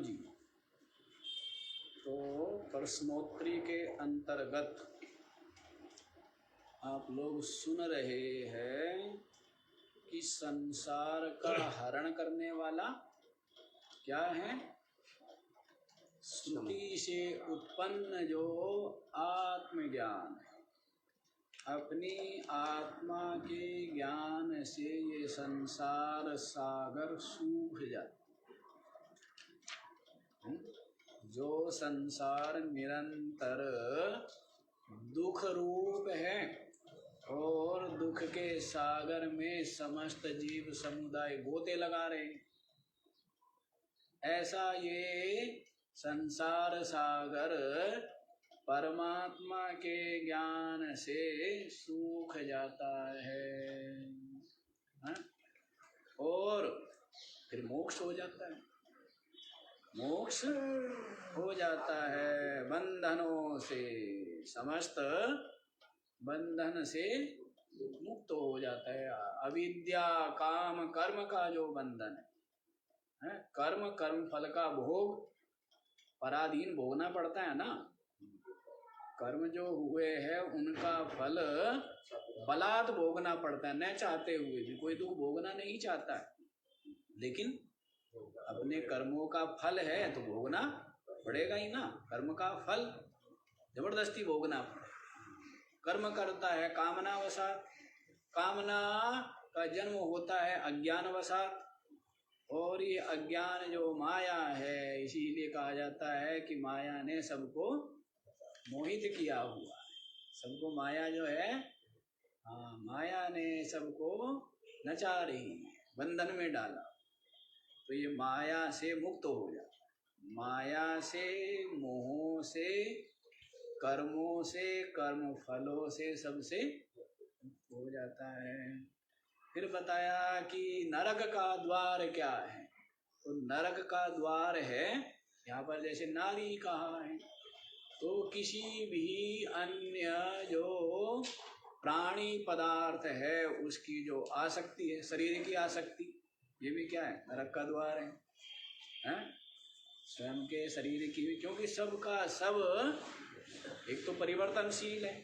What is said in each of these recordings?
जी, तो प्रश्नोत्तरी के अंतर्गत आप लोग सुन रहे हैं कि संसार का हरण करने वाला क्या है? श्रुति से उत्पन्न जो आत्मज्ञान है। अपनी आत्मा के ज्ञान से ये संसार सागर सूख जाता। जो संसार निरंतर दुख रूप है और दुख के सागर में समस्त जीव समुदाय गोते लगा रहे हैं, ऐसा ये संसार सागर परमात्मा के ज्ञान से सूख जाता है, हा? और फिर मोक्ष हो जाता है। मोक्ष हो जाता है बंधनों से, समस्त बंधन से मुक्त हो जाता है। अविद्या काम कर्म का जो बंधन है, कर्म फल का भोग पराधीन भोगना पड़ता है ना। कर्म जो हुए हैं उनका फल बलात् भोगना पड़ता है, न चाहते हुए भी। कोई दुख भोगना नहीं चाहता है, लेकिन अपने कर्मों का फल है तो भोगना पड़ेगा ही ना। कर्म का फल जबरदस्ती भोगना पड़ेगा। कर्म करता है कामना वशात, कामना का जन्म होता है अज्ञान वशात, और ये अज्ञान जो माया है, इसीलिए कहा जाता है कि माया ने सबको मोहित किया हुआ है। सबको माया जो है, हाँ, माया ने सबको नचा रही है, बंधन में डाला। तो ये माया से मुक्त हो जाता है। माया से, मोहों से, कर्मों से, कर्म फलों से, सबसे हो जाता है। फिर बताया कि नरक का द्वार क्या है। तो नरक का द्वार है, यहाँ पर जैसे नारी कहा है, तो किसी भी अन्य जो प्राणी पदार्थ है उसकी जो आसक्ति है, शरीर की आसक्ति, ये भी क्या है? नरक का द्वार है? स्वयं के शरीर की भी, क्योंकि सबका सब एक तो परिवर्तनशील है,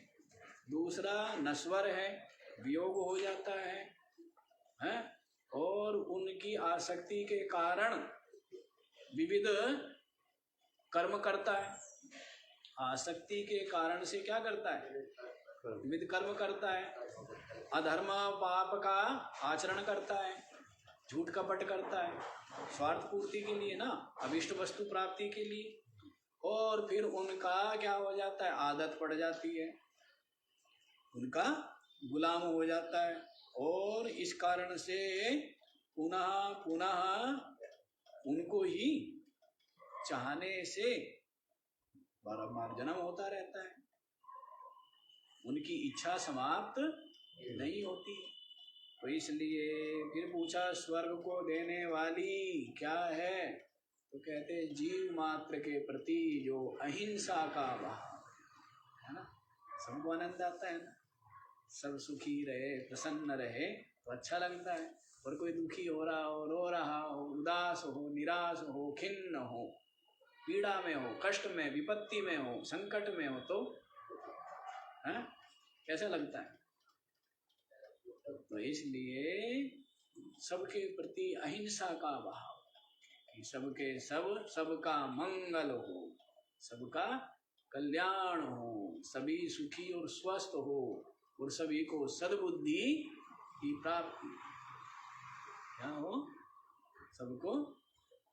दूसरा नश्वर है, वियोग हो जाता है? और उनकी आसक्ति के कारण विविध कर्म करता है। आसक्ति के कारण से क्या करता है? विविध कर्म करता है। अधर्म पाप का आचरण करता है, झूठ कपट करता है, स्वार्थ पूर्ति के लिए ना, अभिष्ट वस्तु प्राप्ति के लिए। और फिर उनका क्या हो जाता है? आदत पड़ जाती है, उनका गुलाम हो जाता है। और इस कारण से पुनः पुनः उनको ही चाहने से बारंबार जन्म होता रहता है। उनकी इच्छा समाप्त नहीं होती। तो इसलिए फिर पूछा स्वर्ग को देने वाली क्या है? तो कहते हैं जीव मात्र के प्रति जो अहिंसा का भाव है ना। सबको आनंद आता है ना, सब सुखी रहे, प्रसन्न रहे तो अच्छा लगता है। और कोई दुखी हो रहा हो, रो रहा हो, उदास हो, निराश हो, खिन्न हो, पीड़ा में हो, कष्ट में, विपत्ति में हो, संकट में हो, तो कैसा लगता है? तो इसलिए सबके प्रति अहिंसा का भाव कि सबके सब, सबका मंगल हो, सबका कल्याण हो, सभी सुखी और स्वस्थ हो, और सभी को सद्बुद्धि की प्राप्ति क्या हो सबको।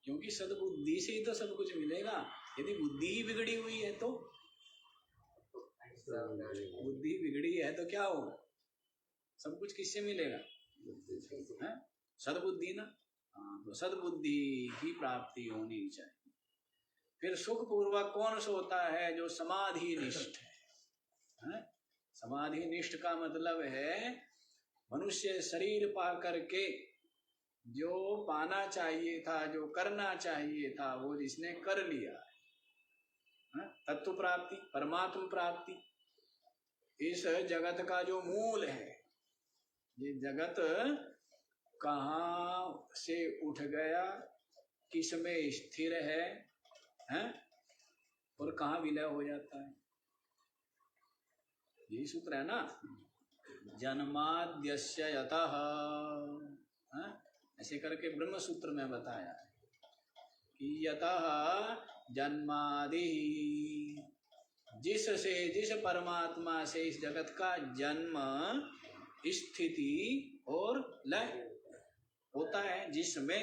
क्योंकि सद्बुद्धि से ही तो सब कुछ मिलेगा। यदि बुद्धि ही बिगड़ी हुई है तो, बुद्धि बिगड़ी है तो क्या होगा? सब कुछ किससे मिलेगा? सद्बुद्धि ना। हाँ, तो सद्बुद्धि की प्राप्ति होनी चाहिए। फिर सुख पूर्वक कौन सोता है? जो समाधि निष्ठ है। समाधि निष्ठ का मतलब है मनुष्य शरीर पा करके जो पाना चाहिए था, जो करना चाहिए था, वो जिसने कर लिया है। तत्व प्राप्ति, परमात्म प्राप्ति, इस जगत का जो मूल है। ये जगत कहाँ से उठ गया, किस में स्थिर है और कहाँ विलय हो जाता है। यही सूत्र है ना, जन्माद्यस्य यतः, ऐसे करके ब्रह्म सूत्र में बताया है कि यतः जन्मादि, जिससे, जिस परमात्मा से इस जगत का जन्म, स्थिति और लय होता है, जिसमें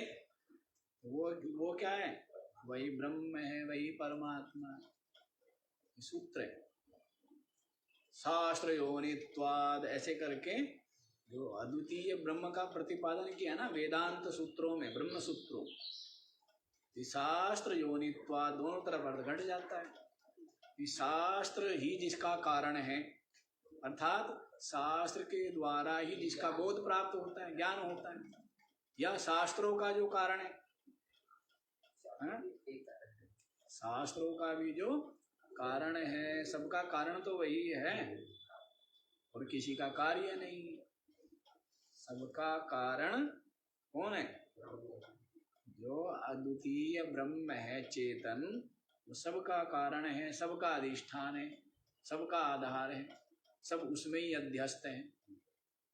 वो क्या है, वही ब्रह्म है, वही परमात्मा है। सूत्र है शास्त्र योनित्वाद, ऐसे करके जो अद्वितीय ब्रह्म का प्रतिपादन किया ना वेदांत सूत्रों में, ब्रह्म सूत्रों, शास्त्र योनित्वाद दोनों तरफ अर्थ घट जाता है कि शास्त्र ही जिसका कारण है, अर्थात शास्त्र के द्वारा ही जिसका बोध प्राप्त होता है, ज्ञान होता है, या शास्त्रों का जो कारण है, शास्त्रों का भी जो कारण है, सबका कारण तो वही है और किसी का कार्य नहीं, सबका कारण कौन है, जो अद्वितीय ब्रह्म है चेतन, वो सबका कारण है, सबका अधिष्ठान है, सबका आधार है, सब उसमें ही अध्यस्त है,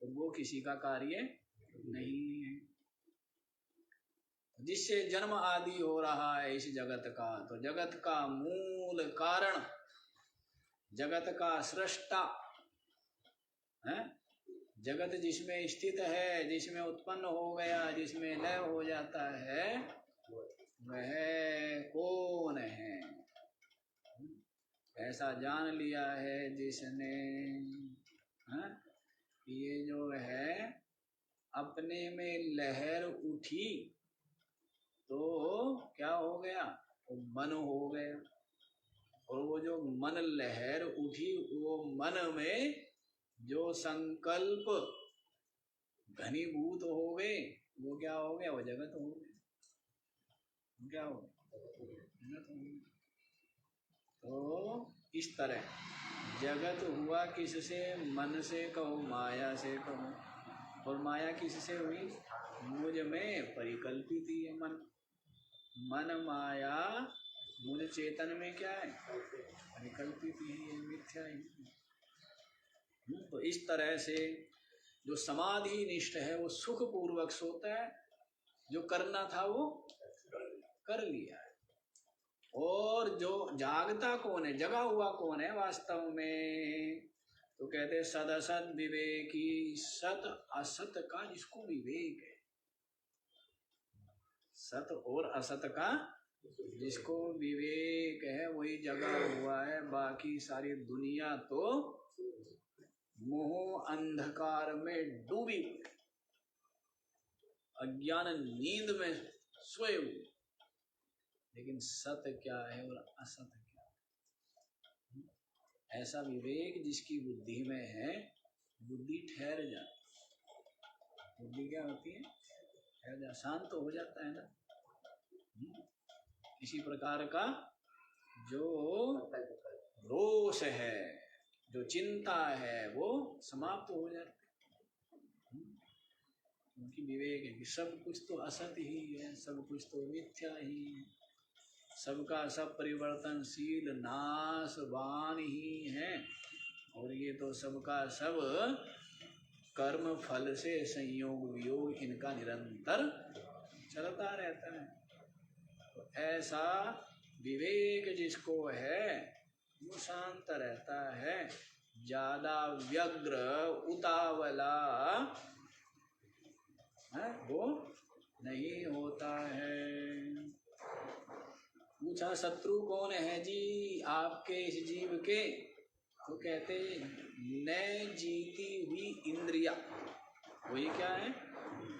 तो वो किसी का कार्य नहीं है। जिससे जन्म आदि हो रहा है इस जगत का, तो जगत का मूल कारण, जगत का सृष्टा है, जगत जिसमें स्थित है, जिसमें उत्पन्न हो गया, जिसमें लय हो जाता है, वह कौन है, ऐसा जान लिया है जिसने, ये जो है अपने में लहर उठी तो क्या हो गया, वो मन हो गया, और वो जो मन लहर उठी, वो मन में जो संकल्प घनीभूत हो गए, वो क्या हो गया, वो जगत हो गया, क्या हो गया, तो इस तरह जगत हुआ किससे, मन से कहो, माया से कहो, और माया किससे हुई, मुझ में परिकल्पित ही है मन, मन माया मुझ चेतन में क्या है, परिकल्पित ही है, मिथ्या ही। तो इस तरह से जो समाधि निष्ठ है वो सुख पूर्वक सोता है, जो करना था वो कर लिया है, और जो जागता कौन है, जगा हुआ कौन है वास्तव में, तो कहते हैं सद असत विवेकी, सत असत का जिसको विवेक है, सत और असत का जिसको विवेक है, वही जगा हुआ है, बाकी सारी दुनिया तो मोह अंधकार में डूबी हुई, अज्ञान नींद में सोए हुए, लेकिन सत्य क्या है और असत्य क्या है, ऐसा विवेक जिसकी बुद्धि में है, बुद्धि ठहर जाती, बुद्धि क्या होती है, ठहर जा, शांत तो हो जाता है ना। इसी प्रकार का जो रोष है, जो चिंता है, वो समाप्त हो जाती है, उनकी विवेक है कि सब कुछ तो असत्य ही है, सब कुछ तो मिथ्या ही है, सबका सब परिवर्तनशील नाशवान ही है, और ये तो सबका सब कर्म फल से संयोग वियोग इनका निरंतर चलता रहता है। तो ऐसा विवेक जिसको है वो शांत रहता है, ज्यादा व्यग्र उतावला वो नहीं होता है। पूछा शत्रु कौन है जी आपके इस जीव के, तो कहते न जीती हुई इंद्रिया, वही क्या है,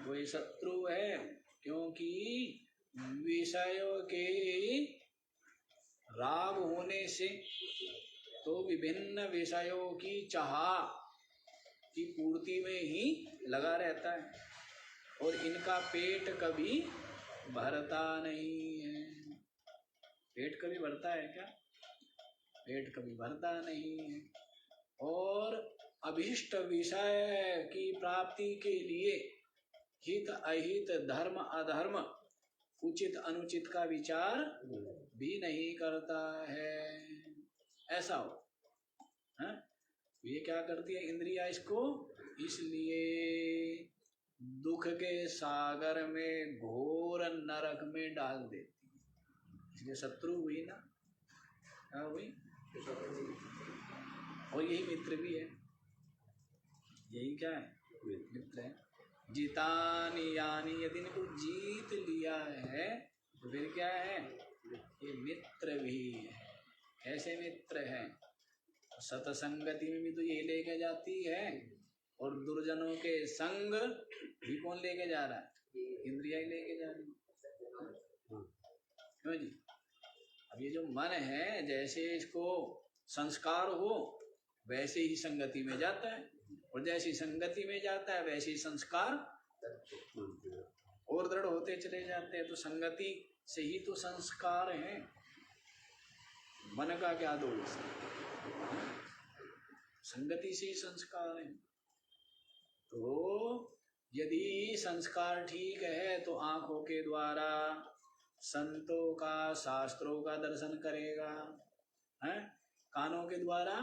वही शत्रु है, क्योंकि विषयों के राग होने से तो विभिन्न विषयों की चाह की पूर्ति में ही लगा रहता है, और इनका पेट कभी भरता नहीं है। पेट कभी भरता है क्या, पेट कभी भरता नहीं है, और अभीष्ट विषय की प्राप्ति के लिए हित अहित धर्म अधर्म उचित अनुचित का विचार भी नहीं करता है। ऐसा हो, हाँ? ये क्या करती है इंद्रिया इसको, इसलिए दुख के सागर में घोर नरक में डाल देती है। इसलिए शत्रु हुई ना, क्या हुई? और यही मित्र भी है, यही क्या है? मित्र है। जितानी यानी यदि इनको जीत लिया है तो फिर क्या है? ये मित्र भी है। ऐसे मित्र है, सतसंगति में भी तो ये लेके जाती है, और दुर्जनों के संग भी कौन लेके जा रहा है? इंद्रिया ही लेके जा रही है। क्यों जी? अब ये जो मन है, जैसे इसको संस्कार हो वैसे ही संगति में जाता है, और जैसी संगति में जाता है वैसे ही संस्कार और दृढ़ होते चले जाते हैं। तो संगति से ही तो संस्कार है, मन का क्या दोष? संगति से ही संस्कार है। तो यदि संस्कार ठीक है तो आंखों के द्वारा संतों का, शास्त्रों का दर्शन करेगा, है? कानों के द्वारा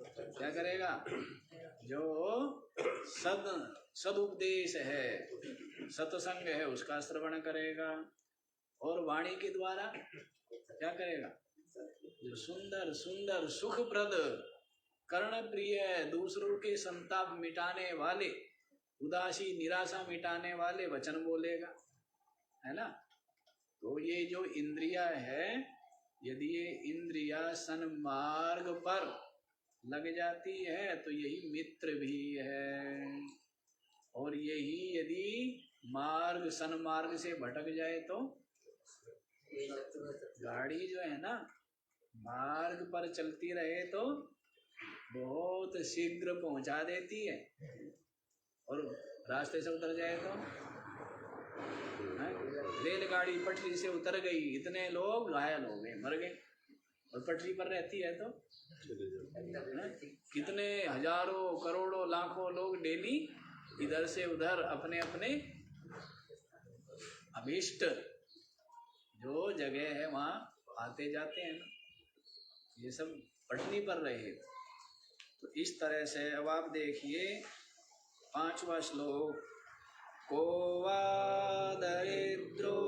क्या करेगा? जो सदुपदेश है, सत्संग है, उसका श्रवण करेगा। और वाणी के द्वारा क्या करेगा? जो सुंदर सुंदर सुखप्रद, कर्ण प्रिय, दूसरों के संताप मिटाने वाले, उदासी निराशा मिटाने वाले वचन बोलेगा, है ना? तो ये जो इंद्रिया है, यदि ये इंद्रिया सन्मार्ग पर लग जाती है तो यही मित्र भी है। और यही यदि मार्ग सन्मार्ग से भटक जाए तो गाड़ी जो है ना, मार्ग पर चलती रहे तो बहुत शीघ्र पहुंचा देती है, और रास्ते से उतर जाए तो रेलगाड़ी पटरी से उतर गई, इतने लोग घायल हो गए, मर गए, और पटरी पर रहती है तो कितने हजारों करोड़ों लाखों लोग डेली इधर से उधर अपने अपने अभीष्ट जो जगह है वहां आते जाते हैं ना, ये सब पटरी पर रहे। तो इस तरह से अब आप देखिए 5वां श्लोक, को वा दरिद्रो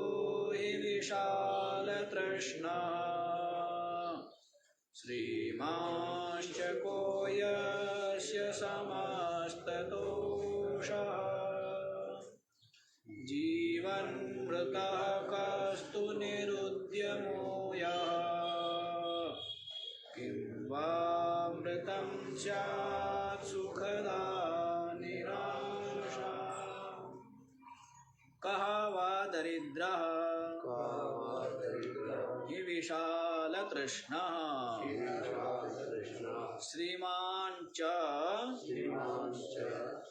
हि विशाल तृष्णा श्रीमांच को यस्य समस्ततोषः जीवन्मृतः कस्तु निरुद्यमो यः किं वा मृतं स्यात् सुखदा निराशा। कः वा दरिद्रः हि विशाल तृष्णः श्रीमान् च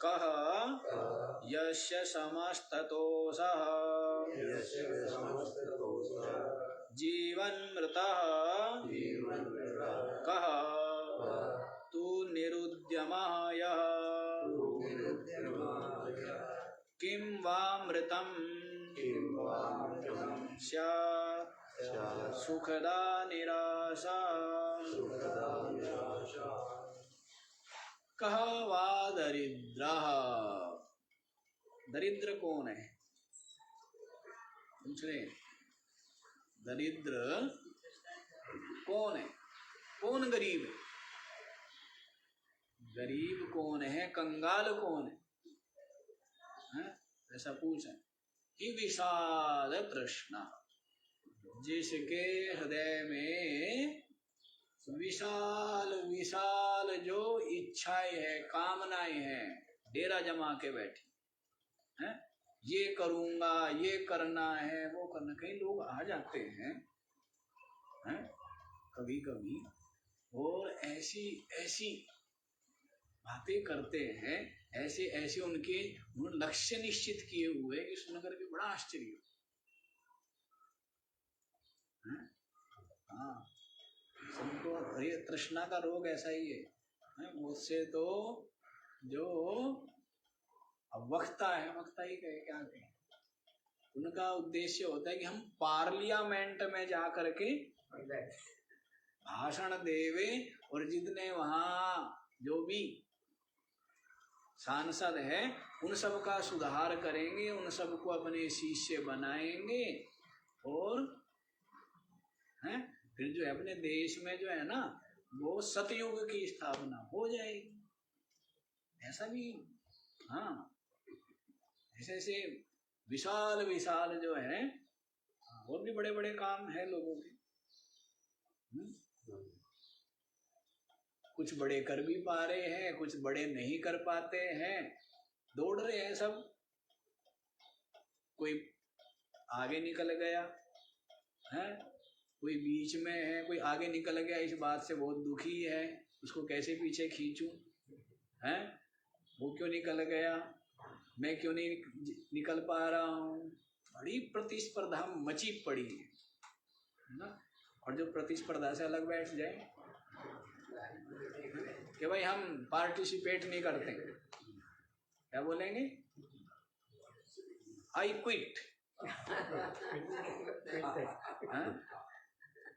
कः यस्य समस्ततोषः जीवन्मृतः कः तु निरुद्यमः यः किं वा मृतं स्यात् सुखदा निराशा। कः वा दरिद्रः, दरिद्र कौन है? पूछ रहे, दरिद्र कौन है? कौन गरीब है? गरीब कौन है? कंगाल कौन है? ऐसा पूछे। कि विशाल तृष्णा, जिसके हृदय में विशाल विशाल जो इच्छाएं है, कामनाएं हैं, डेरा जमा के बैठी हैं, ये करूंगा, ये करना है, वो करना। कई लोग आ जाते हैं कभी कभी और ऐसी ऐसी बातें करते हैं, ऐसे ऐसे उनके लक्ष्य निश्चित किए हुए कि सुनकर के बड़ा आश्चर्य। हाँ, सबको ये तृष्णा का रोग ऐसा ही है। मुझसे तो जो अब वक्ता है, वक्ता ही कहे क्या कहे, उनका उद्देश्य होता है कि हम पार्लियामेंट में जा करके भाषण देवे और जितने वहाँ जो भी सांसद है उन सब का सुधार करेंगे, उन सबको अपने शिष्य बनाएंगे और हैं फिर जो है अपने देश में जो है ना वो सतयुग की स्थापना हो जाएगी। ऐसा भी हाँ, ऐसे ऐसे विशाल विशाल जो है और भी बड़े बड़े काम है लोगों के। कुछ बड़े कर भी पा रहे हैं, कुछ बड़े नहीं कर पाते हैं, दौड़ रहे हैं सब। कोई आगे निकल गया है, कोई बीच में है, कोई आगे निकल गया, इस बात से बहुत दुखी है, उसको कैसे पीछे खींचूं है, वो क्यों निकल गया, मैं क्यों नहीं निकल पा रहा हूँ। बड़ी प्रतिस्पर्धा मची पड़ी है ना। और जो प्रतिस्पर्धा से अलग बैठ जाए कि भाई हम पार्टिसिपेट नहीं करते, क्या बोलेंगे, आई क्विट,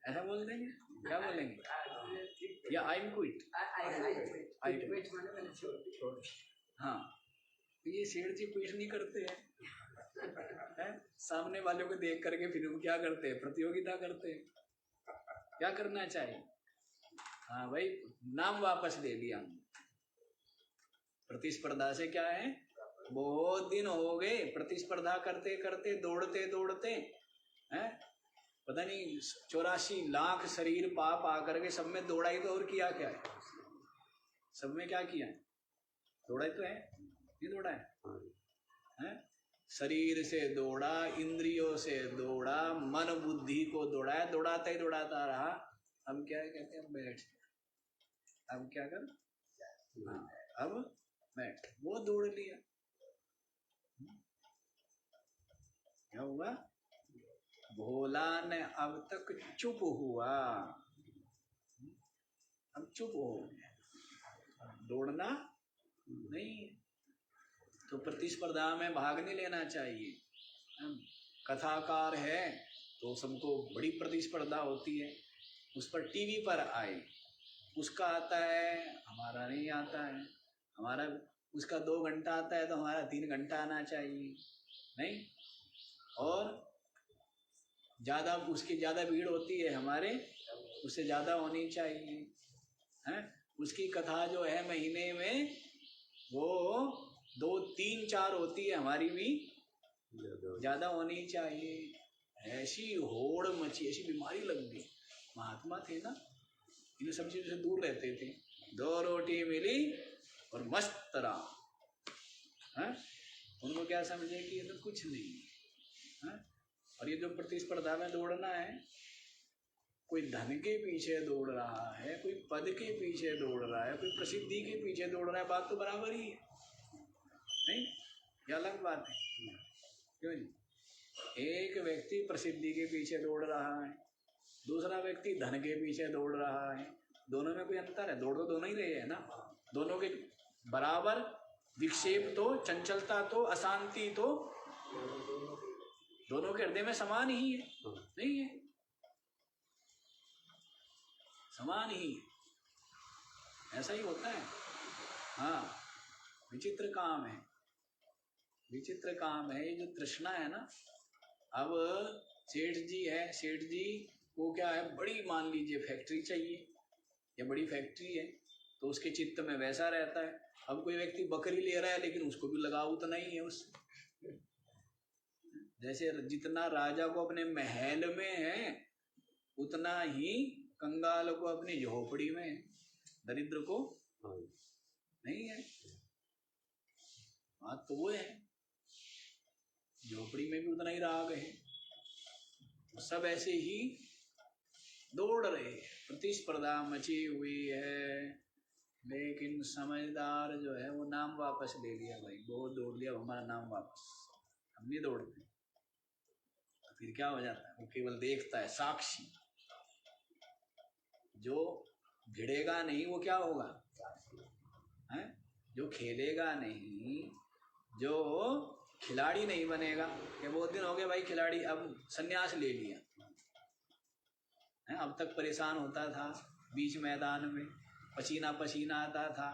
ऐसा बोल देंगे, क्या बोलेंगे, या I am quit, I quit. हाँ, ये सेठ जी क्विट नहीं करते हैं, सामने वालों को देख करके फिर वो क्या करते हैं, प्रतियोगिता करते हैं। क्या करना चाहिए, हाँ भाई नाम वापस ले लिया। प्रतिस्पर्धा से क्या है, बहुत दिन हो गए प्रतिस्पर्धा करते करते, दौड़ते दौड़ते हैं, पता नहीं 84 लाख शरीर पाप आकर के सब में दौड़ा ही तो, और किया क्या है, सब में क्या किया है, दौड़ा ही तो है, नहीं दौड़ा है? शरीर से दौड़ा, इंद्रियों से दौड़ा, मन बुद्धि को दौड़ाया, दौड़ाता ही दौड़ाता रहा। अब क्या है, कहते हैं बैठ, अब क्या कर, हाँ अब बैठ, वो दौड़ लिया, क्या हुआ, भोला ने अब तक चुप हुआ, अब चुप हो गया, दौड़ना नहीं। तो प्रतिस्पर्धा में भाग नहीं लेना चाहिए। कथाकार है तो सबको बड़ी प्रतिस्पर्धा होती है, उस पर टीवी पर आए, उसका आता है हमारा नहीं आता है, हमारा उसका 2 घंटा आता है तो हमारा 3 घंटा आना चाहिए, नहीं। और ज़्यादा उसकी ज़्यादा भीड़ होती है, हमारे उससे ज़्यादा होनी चाहिए, हैं। उसकी कथा जो है महीने में वो 2, 3, 4 होती है, हमारी भी ज़्यादा होनी चाहिए। ऐसी होड़ मची, ऐसी बीमारी लग गई। महात्मा थे ना, इन सब चीज़ों से दूर रहते थे, 2 रोटी मिली और मस्त रहा, हैं। उनको क्या समझे कि ये तो कुछ नहीं है। और ये जो प्रतिस्पर्धा में दौड़ना है, कोई धन के पीछे दौड़ रहा है, कोई पद के पीछे दौड़ रहा है, कोई प्रसिद्धि के पीछे दौड़ रहा है, बात तो बराबर ही है, नहीं, ये अलग बात है, क्यों नहीं। एक व्यक्ति प्रसिद्धि के पीछे दौड़ रहा है, दूसरा व्यक्ति धन के पीछे दौड़ रहा है, दोनों में कोई अंतर है, दौड़ तो दोनों ही रहे हैं ना, दोनों के बराबर विक्षेप तो, चंचलता तो, अशांति तो दोनों के हृदय में समान ही है, नहीं है, समान ही, ऐसा ही होता है। हाँ, विचित्र काम है, विचित्र काम है ये जो तृष्णा है ना। अब सेठ जी है, सेठ जी को क्या है, बड़ी मान लीजिए फैक्ट्री चाहिए या बड़ी फैक्ट्री है, तो उसके चित्त में वैसा रहता है। अब कोई व्यक्ति बकरी ले रहा है लेकिन उसको भी लगाव उतना ही है उससे, जैसे जितना राजा को अपने महल में है उतना ही कंगाल को अपनी झोपड़ी में, दरिद्र को नहीं है। बात तो वो है, झोपड़ी में भी उतना ही राग है। सब ऐसे ही दौड़ रहे, प्रतिस्पर्धा मची हुई है, लेकिन समझदार जो है वो नाम वापस ले लिया, भाई बहुत दौड़ लिया, हमारा नाम वापस, हम नहीं दौड़ते। फिर क्या हो जाता है, वो केवल देखता है, साक्षी। जो भिड़ेगा नहीं वो क्या होगा, है, जो खेलेगा नहीं, जो खिलाड़ी नहीं बनेगा कि बहुत दिन हो गए भाई खिलाड़ी, अब संन्यास ले लिया है, अब तक परेशान होता था बीच मैदान में, पसीना पसीना आता था,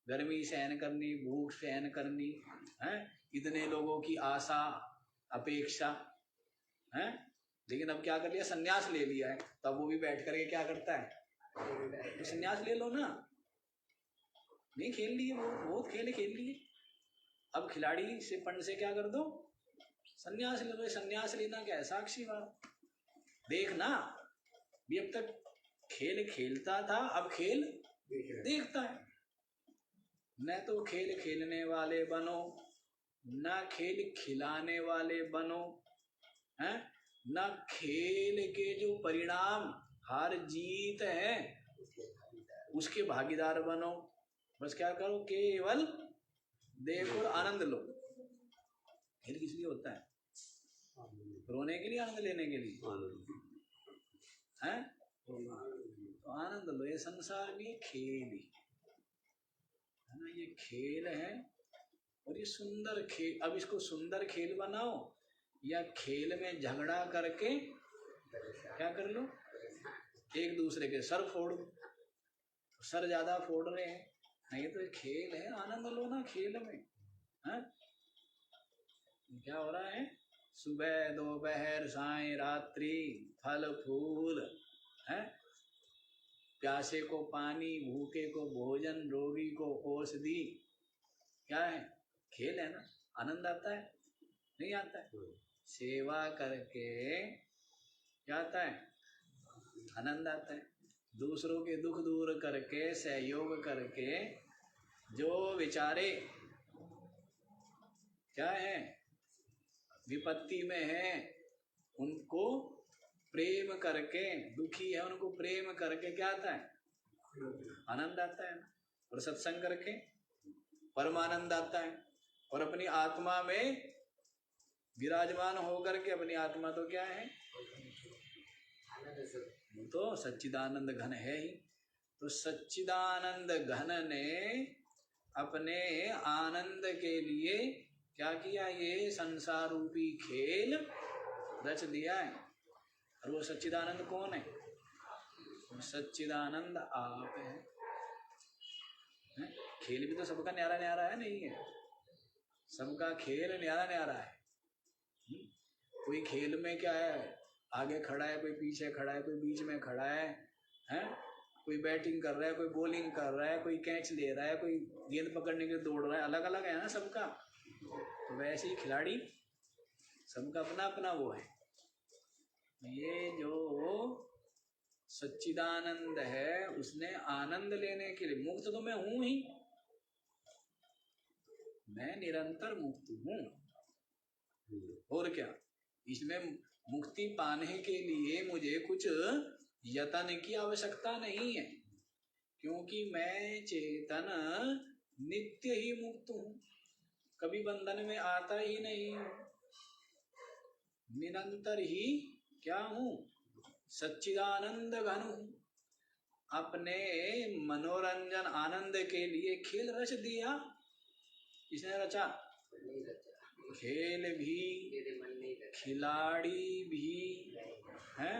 गर्मी सहन करनी, भूख सहन करनी है, इतने लोगों की आशा अपेक्षा है, लेकिन अब क्या कर लिया, संन्यास ले लिया है। तब वो भी बैठ करके क्या करता है, तो संन्यास ले लो ना, नहीं खेल लिए, वो बहुत खेल लिए, अब खिलाड़ी से पन से क्या कर दो, संन्यास ले लो। संन्यास लेना क्या है, साक्षी बात देखना भी, अब तक खेल खेलता था, अब खेल देखता है। न तो खेल खेलने वाले बनो, न खेल खिलाने वाले बनो, हैं, न खेल के जो परिणाम हार जीत है उसके भागीदार बनो। बस क्या करो, केवल देखो और आनंद लो। खेल किस लिए होता है, रोने के लिए, आनंद लेने के लिए हैं, तो आनंद लो। ये संसार भी खेल ही है ना, ये खेल है, और ये सुंदर खेल। अब इसको सुंदर खेल बनाओ या खेल में झगड़ा करके क्या कर लो, एक दूसरे के सर फोड़, सर ज्यादा फोड़ रहे हैं, नहीं तो खेल है, आनंद लो ना खेल में है? क्या हो रहा है, सुबह दोपहर साय रात्रि, फल फूल है, प्यासे को पानी, भूखे को भोजन, रोगी को औषधि, क्या है, खेल है ना। आनंद आता है, नहीं आता है? सेवा करके क्या आता है, आनंद आता है। दूसरों के दुख दूर करके, सहयोग करके, जो बेचारे क्या है, विपत्ति में है, उनको प्रेम करके, दुखी है उनको प्रेम करके क्या आता है, आनंद आता है। और सत्संग करके परमानंद आता है। और अपनी आत्मा में विराजमान होकर के, अपनी आत्मा तो क्या है, तो सच्चिदानंद घन है ही। तो सच्चिदानंद घन ने अपने आनंद के लिए क्या किया, ये संसार रूपी खेल रच दिया है। और वो सच्चिदानंद कौन है, सच्चिदानंद आप है। खेल भी तो सबका न्यारा न्यारा है, नहीं है? सबका खेल न्यारा न्यारा है। कोई खेल में क्या है, आगे खड़ा है, कोई पीछे खड़ा है, कोई बीच में खड़ा है, हैं? कोई बैटिंग कर रहा है, कोई बॉलिंग कर रहा है, कोई कैच ले रहा है, कोई गेंद पकड़ने के लिए दौड़ रहा है, अलग अलग है ना सबका। तो वैसे ही खिलाड़ी सबका अपना अपना वो है। ये जो सच्चिदानंद है, उसने आनंद लेने के लिए, मुक्त तो मैं हूं ही, मैं निरंतर मुक्त हूं, और क्या, इसमें मुक्ति पाने के लिए मुझे कुछ यत्न की आवश्यकता नहीं है, क्योंकि मैं चेतन नित्य ही मुक्त हूं, कभी बंधन में आता ही नहीं हूं, निरंतर ही क्या हूं, सच्चिदानंद घन हूं। अपने मनोरंजन आनंद के लिए खेल रच दिया, किसने रचा, खेल भी, खिलाड़ी भी है,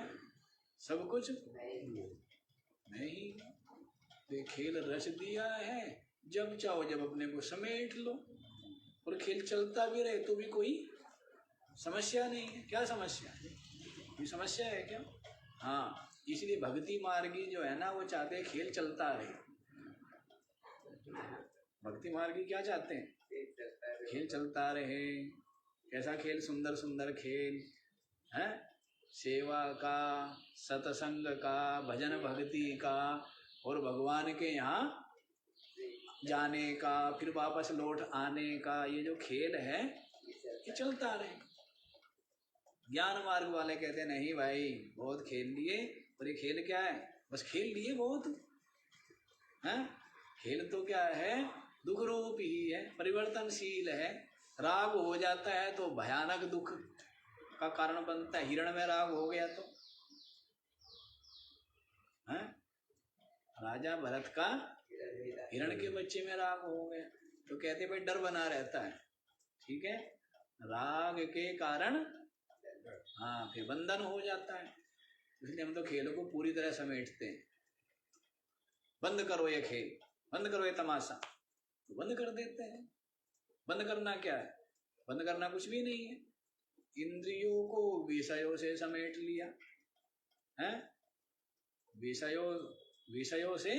सब कुछ मैं ही। तो खेल रच दिया है, जब चाहो जब अपने को समेट लो, और खेल चलता भी रहे तो भी कोई समस्या नहीं है। क्या समस्या है, कोई समस्या है क्या? हाँ, इसलिए भक्ति मार्गी जो है ना, वो चाहते हैं खेल चलता रहे। भक्ति मार्गी क्या चाहते हैं, खेल चलता रहे। कैसा खेल, सुंदर सुंदर खेल है, सेवा का, सत्संग का, भजन भक्ति का, और भगवान के यहाँ जाने का, फिर वापस लौट आने का, ये जो खेल है ये चलता रहे। ज्ञान मार्ग वाले कहते नहीं भाई, बहुत खेल लिए, और ये खेल क्या है, बस खेल लिए बहुत है। खेल तो क्या है, दुख रूप ही है, परिवर्तनशील है। राग हो जाता है तो भयानक दुख का कारण बनता है। हिरण में राग हो गया तो है, राजा भरत का हिरण के बच्चे में राग हो गया तो कहते भाई डर बना रहता है, ठीक है। राग के कारण हाँ फिर बंधन हो जाता है। इसलिए हम तो खेलों को पूरी तरह समेटते हैं। बंद करो ये खेल, बंद करो ये तमाशा, तो बंद कर देते हैं। बंद करना क्या है? बंद करना कुछ भी नहीं है। इंद्रियों को विषयों से समेट लिया है, विषयों से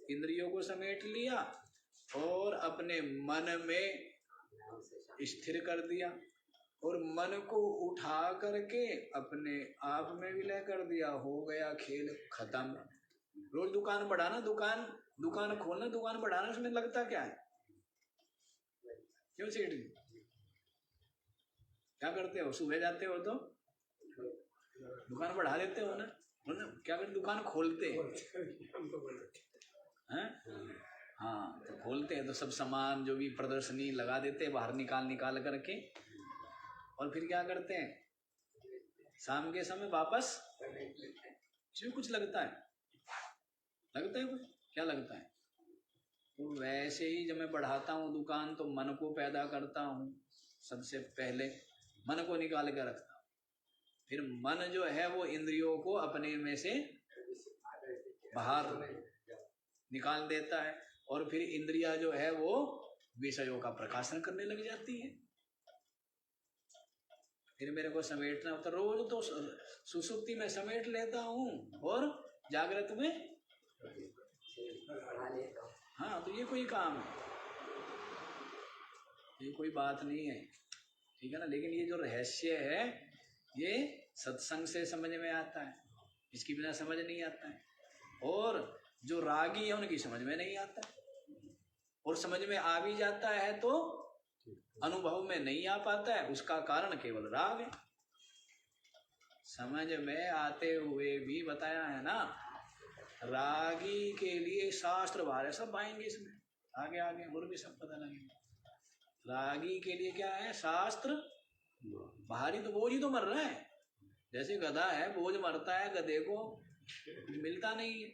इंद्रियों को समेट लिया और अपने मन में स्थिर कर दिया और मन को उठा करके अपने आप में विलय कर दिया। हो गया खेल खत्म। रोज दुकान बढ़ाना, दुकान खोलना, दुकान बढ़ाना, उसमें लगता क्या है? क्यों सेठ जी क्या करते हो? सुबह जाते हो तो दुकान बढ़ा देते हो ना, क्या करते? दुकान खोलते हैं। हाँ तो खोलते हैं तो सब सामान जो भी प्रदर्शनी लगा देते हैं बाहर निकाल करके, और फिर क्या करते हैं? शाम के समय वापस इसमें कुछ लगता है कुछ? क्या लगता है? तो वैसे ही जब मैं बढ़ाता हूँ दुकान तो मन को पैदा करता हूँ। सबसे पहले मन को निकाल के रखता हूँ, फिर मन जो है वो इंद्रियों को अपने में से बाहर निकाल देता है और फिर इंद्रिया जो है वो विषयों का प्रकाशन करने लग जाती है। फिर मेरे को समेटना होता। रोज तो सुसुप्ति में समेट लेता हूँ और जागृत में हाँ, तो ये कोई काम है, ये कोई बात नहीं है, ठीक है ना। लेकिन ये जो रहस्य है ये सत्संग से समझ में आता है, इसके बिना समझ नहीं आता है। और जो रागी है उनकी समझ में नहीं आता, और समझ में आ भी जाता है तो अनुभव में नहीं आ पाता है। उसका कारण केवल राग है। समझ में आते हुए भी बताया है ना, रागी के लिए शास्त्र बाहर है, सब आएंगे इसमें आगे आगे और भी सब पता लगेगा। रागी के लिए क्या है? शास्त्र बाहरी। तो बोझ ही तो मर रहा है। जैसे गधा है, बोझ मरता है, गधे को मिलता नहीं है।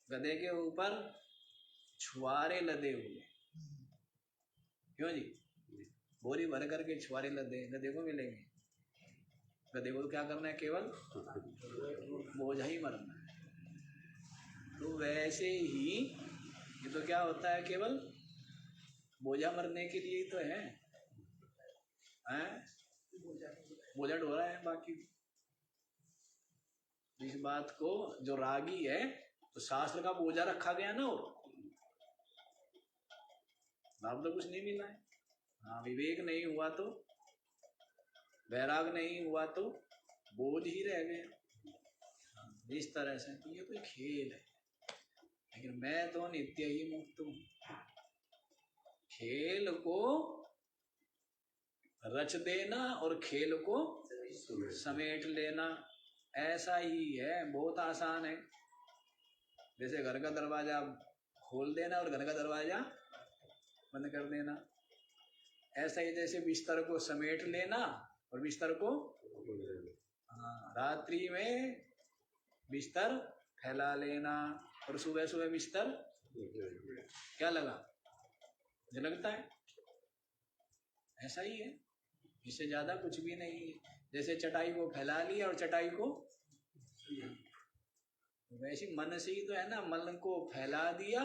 गधे के ऊपर छुआरे लदे हुए, क्यों जी? बोरी भर करके छुआरे लदे, गधे को मिलेंगे? गधे को तो क्या करना है? केवल बोझा ही मरना है। तो वैसे ही ये तो क्या होता है? केवल बोझा मरने के लिए तो है, बोझा ढोरा है। बाकी इस बात को जो रागी है तो शास्त्र का बोझा रखा गया ना, और लाभ तो कुछ नहीं मिला है। हाँ, विवेक नहीं हुआ तो, वैराग नहीं हुआ तो बोझ ही रह गया। इस तरह से तो ये कोई खेल है, लेकिन मैं तो नित्य ही मुक्त हूँ। खेल को रच देना और खेल को समेट लेना ऐसा ही है, बहुत आसान है। जैसे घर का दरवाजा खोल देना और घर का दरवाजा बंद कर देना, ऐसा ही जैसे बिस्तर को समेट लेना और बिस्तर को रात्रि में बिस्तर फैला लेना और सुबह सुबह बिस्तर क्या लगा? मुझे लगता है ऐसा ही है, इससे ज्यादा कुछ भी नहीं है। जैसे चटाई को फैला लिया और चटाई को, वैसे मन से ही तो है ना, मन को फैला दिया।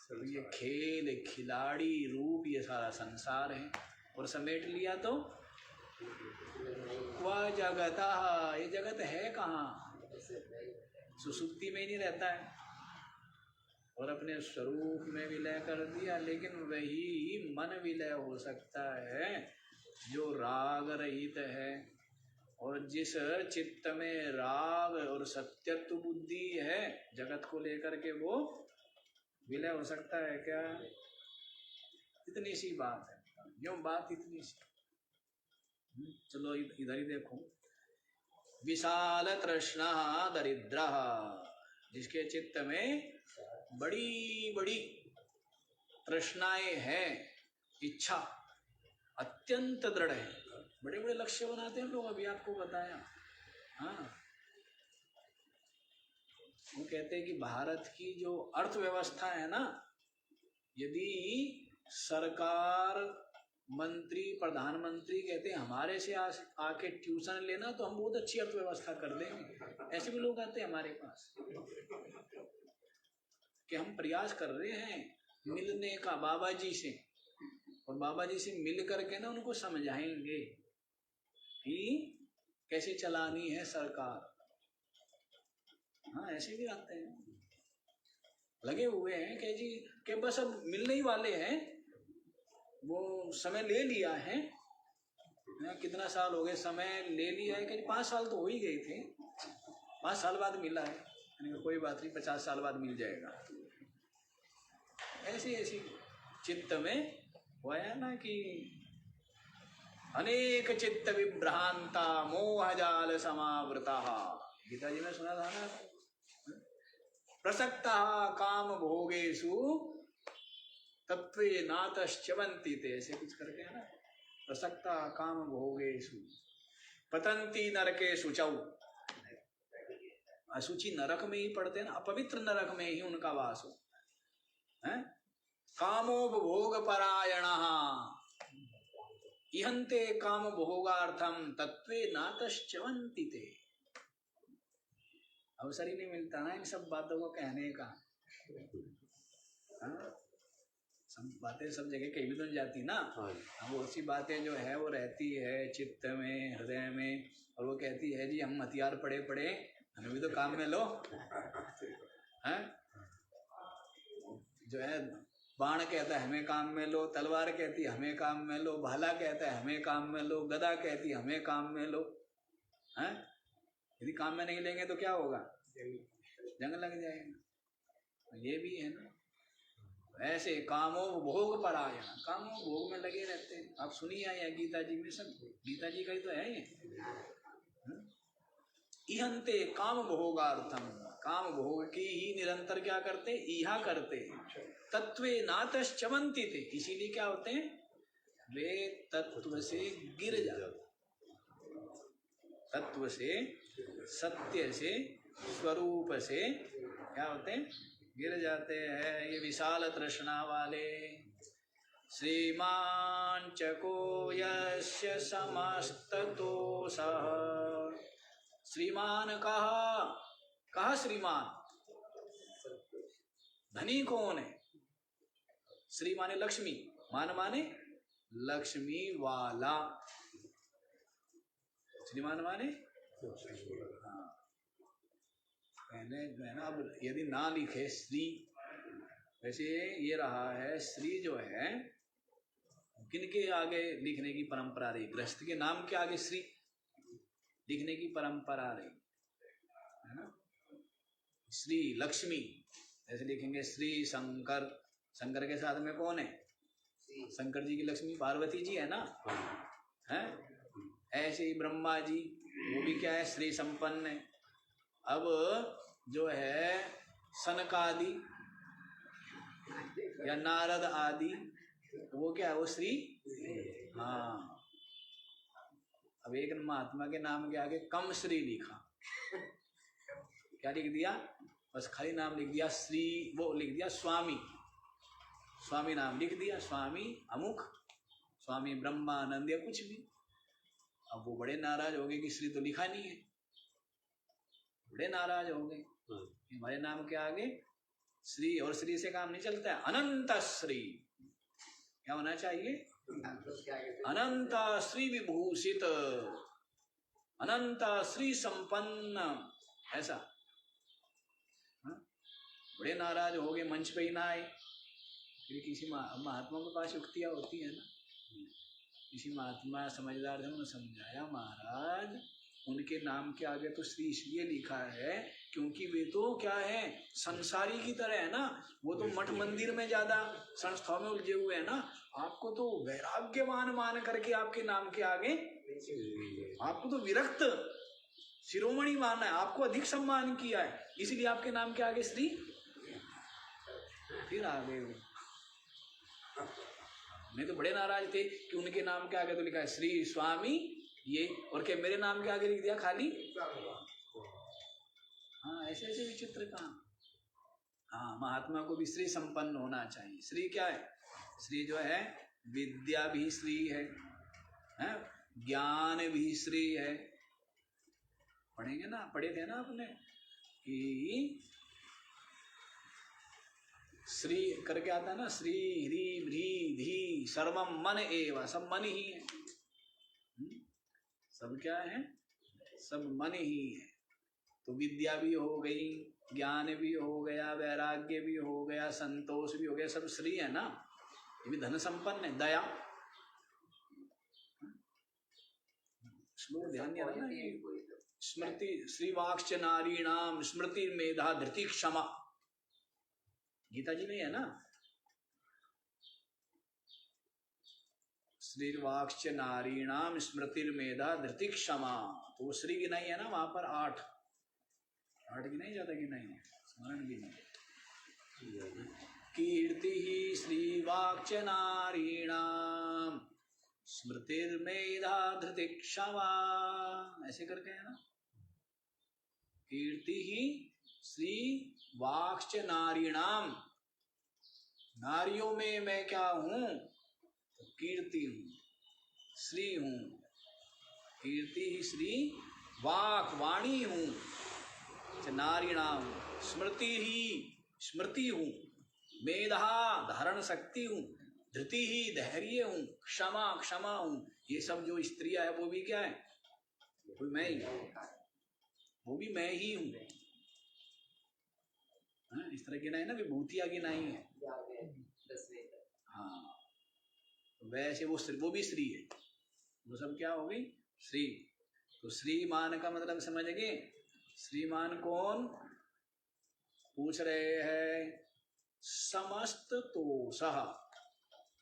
तो ये खेल खिलाड़ी रूप ये सारा संसार है, और समेट लिया तो वह जगत, ये जगत है कहाँ? सुसुप्ति में ही नहीं रहता है और अपने स्वरूप में विलय कर दिया। लेकिन वही मन विलय हो सकता है जो राग रहित है, और जिस चित्त में राग और सत्यत्व बुद्धि है जगत को लेकर के, वो विलय हो सकता है क्या? इतनी सी बात है, यो बात इतनी सी। चलो इधर ही देखो। विशाल तृष्णा दरिद्र, जिसके चित्त में बड़ी बड़ी तृष्णाएं हैं, इच्छा अत्यंत दृढ़ है। बड़े बड़े लक्ष्य बनाते हैं लोग, अभी आपको बताया। हाँ, वो कहते हैं कि भारत की जो अर्थव्यवस्था है ना, यदि सरकार मंत्री प्रधानमंत्री कहते हैं हमारे से आके ट्यूशन लेना तो हम बहुत अच्छी अर्थव्यवस्था कर देंगे। ऐसे भी लोग आते हैं हमारे पास कि हम प्रयास कर रहे हैं मिलने का बाबा जी से, और बाबा जी से मिल करके ना उनको समझाएंगे कि कैसे चलानी है सरकार। हाँ, ऐसे भी आते हैं, लगे हुए हैं कि जी कि बस अब मिलने ही वाले हैं, वो समय ले लिया है। कितना साल हो गए, समय ले लिया है कि 5 साल तो हो ही गए थे, 5 साल बाद मिला है, कोई बात नहीं 50 साल बाद मिल जाएगा। ऐसी ऐसी चित्त में हुआ है ना कि अनेक चित्त विभ्रांता मोह जाल समावृता। गीता जी में सुना था ना, प्रसक्ता काम भोगेषु तत्वे नातश्चवन्ति ते, ऐसे कुछ करके है ना, प्रसक्ता काम भोगेषु पतंती नरकेषु चौ। अशुचि नरक में ही पड़ते हैं ना, अपवित्र नरक में ही उनका वास हो है। कामोपभोग परायणः इहन्ते काम भोगार्थम तत्वे नातश्चवन्ति ते। अवसर ही नहीं मिलता ना इन सब बातों को कहने का। सब बातें सब जगह कहीं भी तो नहीं जाती ना। वो सी बातें जो है वो रहती है चित्त में, हृदय में, और वो कहती है जी हम हथियार पड़े पड़े हमें भी तो काम में लो हैं। जो है बाण कहता है हमें काम में लो, तलवार कहती है हमें काम में लो, भाला कहता है हमें काम में लो, गदा कहती है हमें काम में लो हैं। यदि काम में नहीं लेंगे तो क्या होगा, जंग लग जाएगा। ये भी है ना, ऐसे कामो भोग परायण, कामो भोग में लगे रहते हैं। आप सुनिए आया गीता जी में, सब गीता जी का ही तो है ये। इहन्ते काम भोगार्थम, काम भोग की ही निरंतर क्या करते, इहा करते। तत्वे नातश्चवन्ति थे, इसीलिए क्या होते हैं, वे तत्व से गिर जाते, तत्व से, सत्य से, स्वरूप से क्या होते हैं, गिर जाते हैं। ये विशाल तृष्णा वाले। श्रीमान चको यस्य समस्ततोषः, श्रीमान कहा श्रीमान, धनी कौन है, श्री माने लक्ष्मी, मान माने लक्ष्मी वाला, श्रीमान माने हाँ। पहले जो है ना, अब यदि ना लिखे श्री, वैसे ये रहा है श्री जो है किनके आगे लिखने की परंपरा रही, गृहस्थ के नाम के आगे श्री लिखने की परंपरा रही है ना। श्री लक्ष्मी ऐसे लिखेंगे, श्री शंकर, शंकर के साथ में कौन है, शंकर जी की लक्ष्मी पार्वती जी है ना, हैं। ऐसे ही ब्रह्मा जी, वो भी क्या है, श्री संपन्न है। अब जो है सनक आदि या नारद आदि, वो क्या है, वो श्री, हाँ। अब एक महात्मा के नाम के आगे कम श्री लिखा, क्या लिख दिया, बस खाली नाम लिख दिया श्री, वो लिख दिया स्वामी, स्वामी नाम लिख दिया, स्वामी अमुख, स्वामी ब्रह्मानंद या कुछ भी। अब वो बड़े नाराज हो गए कि श्री तो लिखा नहीं है, बड़े नाराज हो गए। हमारे नाम के आगे श्री, और श्री से काम नहीं चलता है, अनंत श्री क्या होना चाहिए, अनंत श्री विभूषित, अनंत श्री संपन्न, ऐसा। बड़े नाराज हो गए, मंच पे ही ना आए। फिर किसी महात्मा के पास युक्तियां होती है ना, किसी महात्मा समझदार ने उन्हें समझाया, महाराज उनके नाम के आगे तो श्री इसलिए लिखा है क्योंकि वे तो क्या है, संसारी की तरह है ना, वो तो मठ मंदिर में ज्यादा संस्थाओं में उलझे हुए हैं ना। आपको तो वैराग्यवान मान करके आपके नाम के आगे, आपको तो विरक्त शिरोमणि माना है, आपको अधिक सम्मान किया है, इसीलिए आपके नाम के आगे श्री। फिर आ गए वो, मैं तो बड़े नाराज थे कि उनके नाम के आगे तो लिखा है श्री स्वामी ये, और क्या मेरे नाम के आगे लिख दिया खाली। हाँ, ऐसे ऐसे विचित्र काम। हाँ, महात्मा को भी श्री संपन्न होना चाहिए। श्री क्या है, श्री जो है विद्या भी श्री है, हैं? ज्ञान भी श्री है। पढ़ेंगे ना, पढ़े थे ना आपने कि श्री करके आता है ना, श्री ह्री भ्री धी सर्वम मन एव, सब मन ही है। सब क्या है? सब मन ही है। तो विद्या भी हो गई, ज्ञान भी हो गया, वैराग्य भी हो गया, संतोष भी हो गया, सब श्री है ना। ये भी धन संपन्न है। दया, श्लोक ध्यान दिया ना, स्मृति श्रीवाक्च नारीणाम स्मृति मेधा धृति क्षमा, गीता जी में है ना। श्रीवाक्च नारीणाम स्मृति मेधा धृति क्षमा, तो वो श्री गिनाई है ना वहां पर। 8 गिनाई, ज्यादा गिनाई है, स्मरण भी नहीं। कीर्ति ही श्रीवाक्च नारीणाम स्मृतिर्मेधा धृति क्षमा, ऐसे करके है ना। कीर्ति ही श्री वाक्च नारीणाम, नारियों में मैं क्या हूं? तो कीर्ति हूं, श्री हूं। कीर्ति ही श्री वाक, वाणी हूं, नारीणाम। स्मृति ही स्मृति हूं, मेधा धारण शक्ति हूं, धृति ही धैर्य हूं, क्षमा क्षमा हूं। ये सब जो स्त्रियां है वो भी क्या है? वो मैं ही, वो भी मैं ही हूं। इस तरह गिनाई ना, विभूतियां गिनाई है। हाँ, तो वैसे वो भी श्री है। वो सब क्या हो गई? श्री। तो श्रीमान का मतलब समझ गए? श्रीमान कौन? पूछ रहे हैं समस्त तोषः,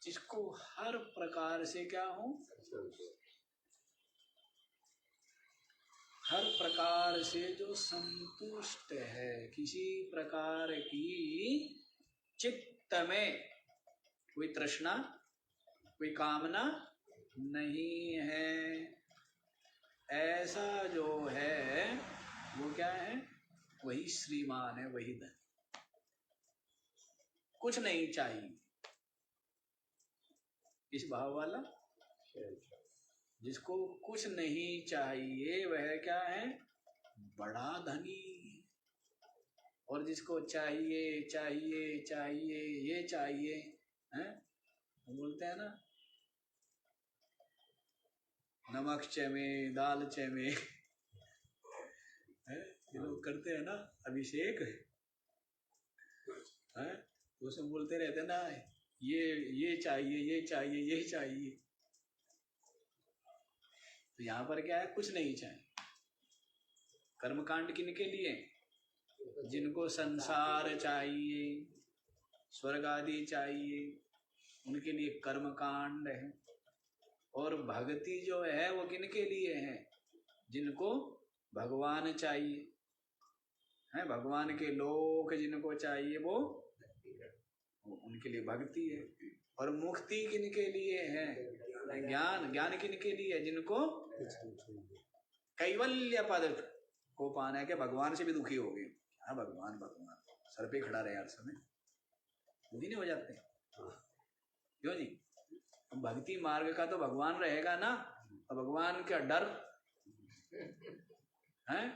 जिसको हर प्रकार से क्या हो? हर प्रकार से जो संतुष्ट है, किसी प्रकार की चित्त में कोई तृष्णा, कोई कामना नहीं है, ऐसा जो है वो क्या है? वही श्रीमान है, वही धन। कुछ नहीं चाहिए, इस भाव वाला। जिसको कुछ नहीं चाहिए वह क्या है? बड़ा धनी। और जिसको चाहिए चाहिए चाहिए ये चाहिए, हैं? बोलते हैं ना, नमक चमे दाल चमे, ये लोग करते हैं ना अभिषेक, है? वो सब बोलते रहते हैं ना, ये चाहिए ये चाहिए ये चाहिए। तो यहाँ पर क्या है? कुछ नहीं चाहिए। कर्मकांड किनके लिए? जिनको संसार चाहिए, स्वर्ग आदि चाहिए, उनके लिए कर्मकांड है। और भक्ति जो है वो किनके लिए है? जिनको भगवान चाहिए, है भगवान के लोक जिनको चाहिए वो उनके लिए भक्ति है। और मुक्ति किनके लिए है? ज्ञान। ज्ञान किनके लिए है? जिनको कैवल्य पद को पाना है। के भगवान से भी दुखी हो गए, हाँ भगवान भगवान सर पे खड़ा रहे हर समय, दुखी नहीं हो जाते? क्यों जी? भक्ति मार्ग का तो भगवान रहेगा ना, और भगवान का डर है,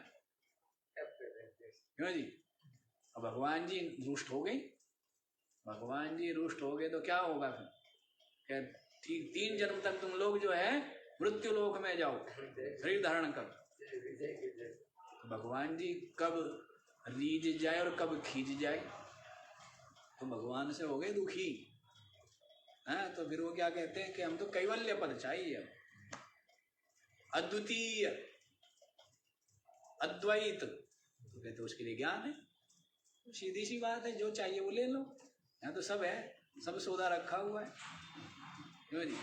क्यों जी? अब भगवान जी रुष्ट हो गए, भगवान जी रुष्ट हो गए तो क्या होगा फिर? ठीक 3 जन्म तक तुम लोग जो है मृत्यु लोक में जाओ शरीर धारण कर। तो भगवान जी कब रीझ जाए और कब खींच जाए, तो भगवान से हो गए दुखी, है? तो फिर वो क्या कहते हैं कि हम तो कैवल्य पद चाहिए, अद्वितीय अद्वैत, तो कहते उसके लिए ज्ञान है। सीधी सी बात है, जो चाहिए वो ले लो, यहाँ तो सब है, सब सौदा रखा हुआ है। क्यों जी?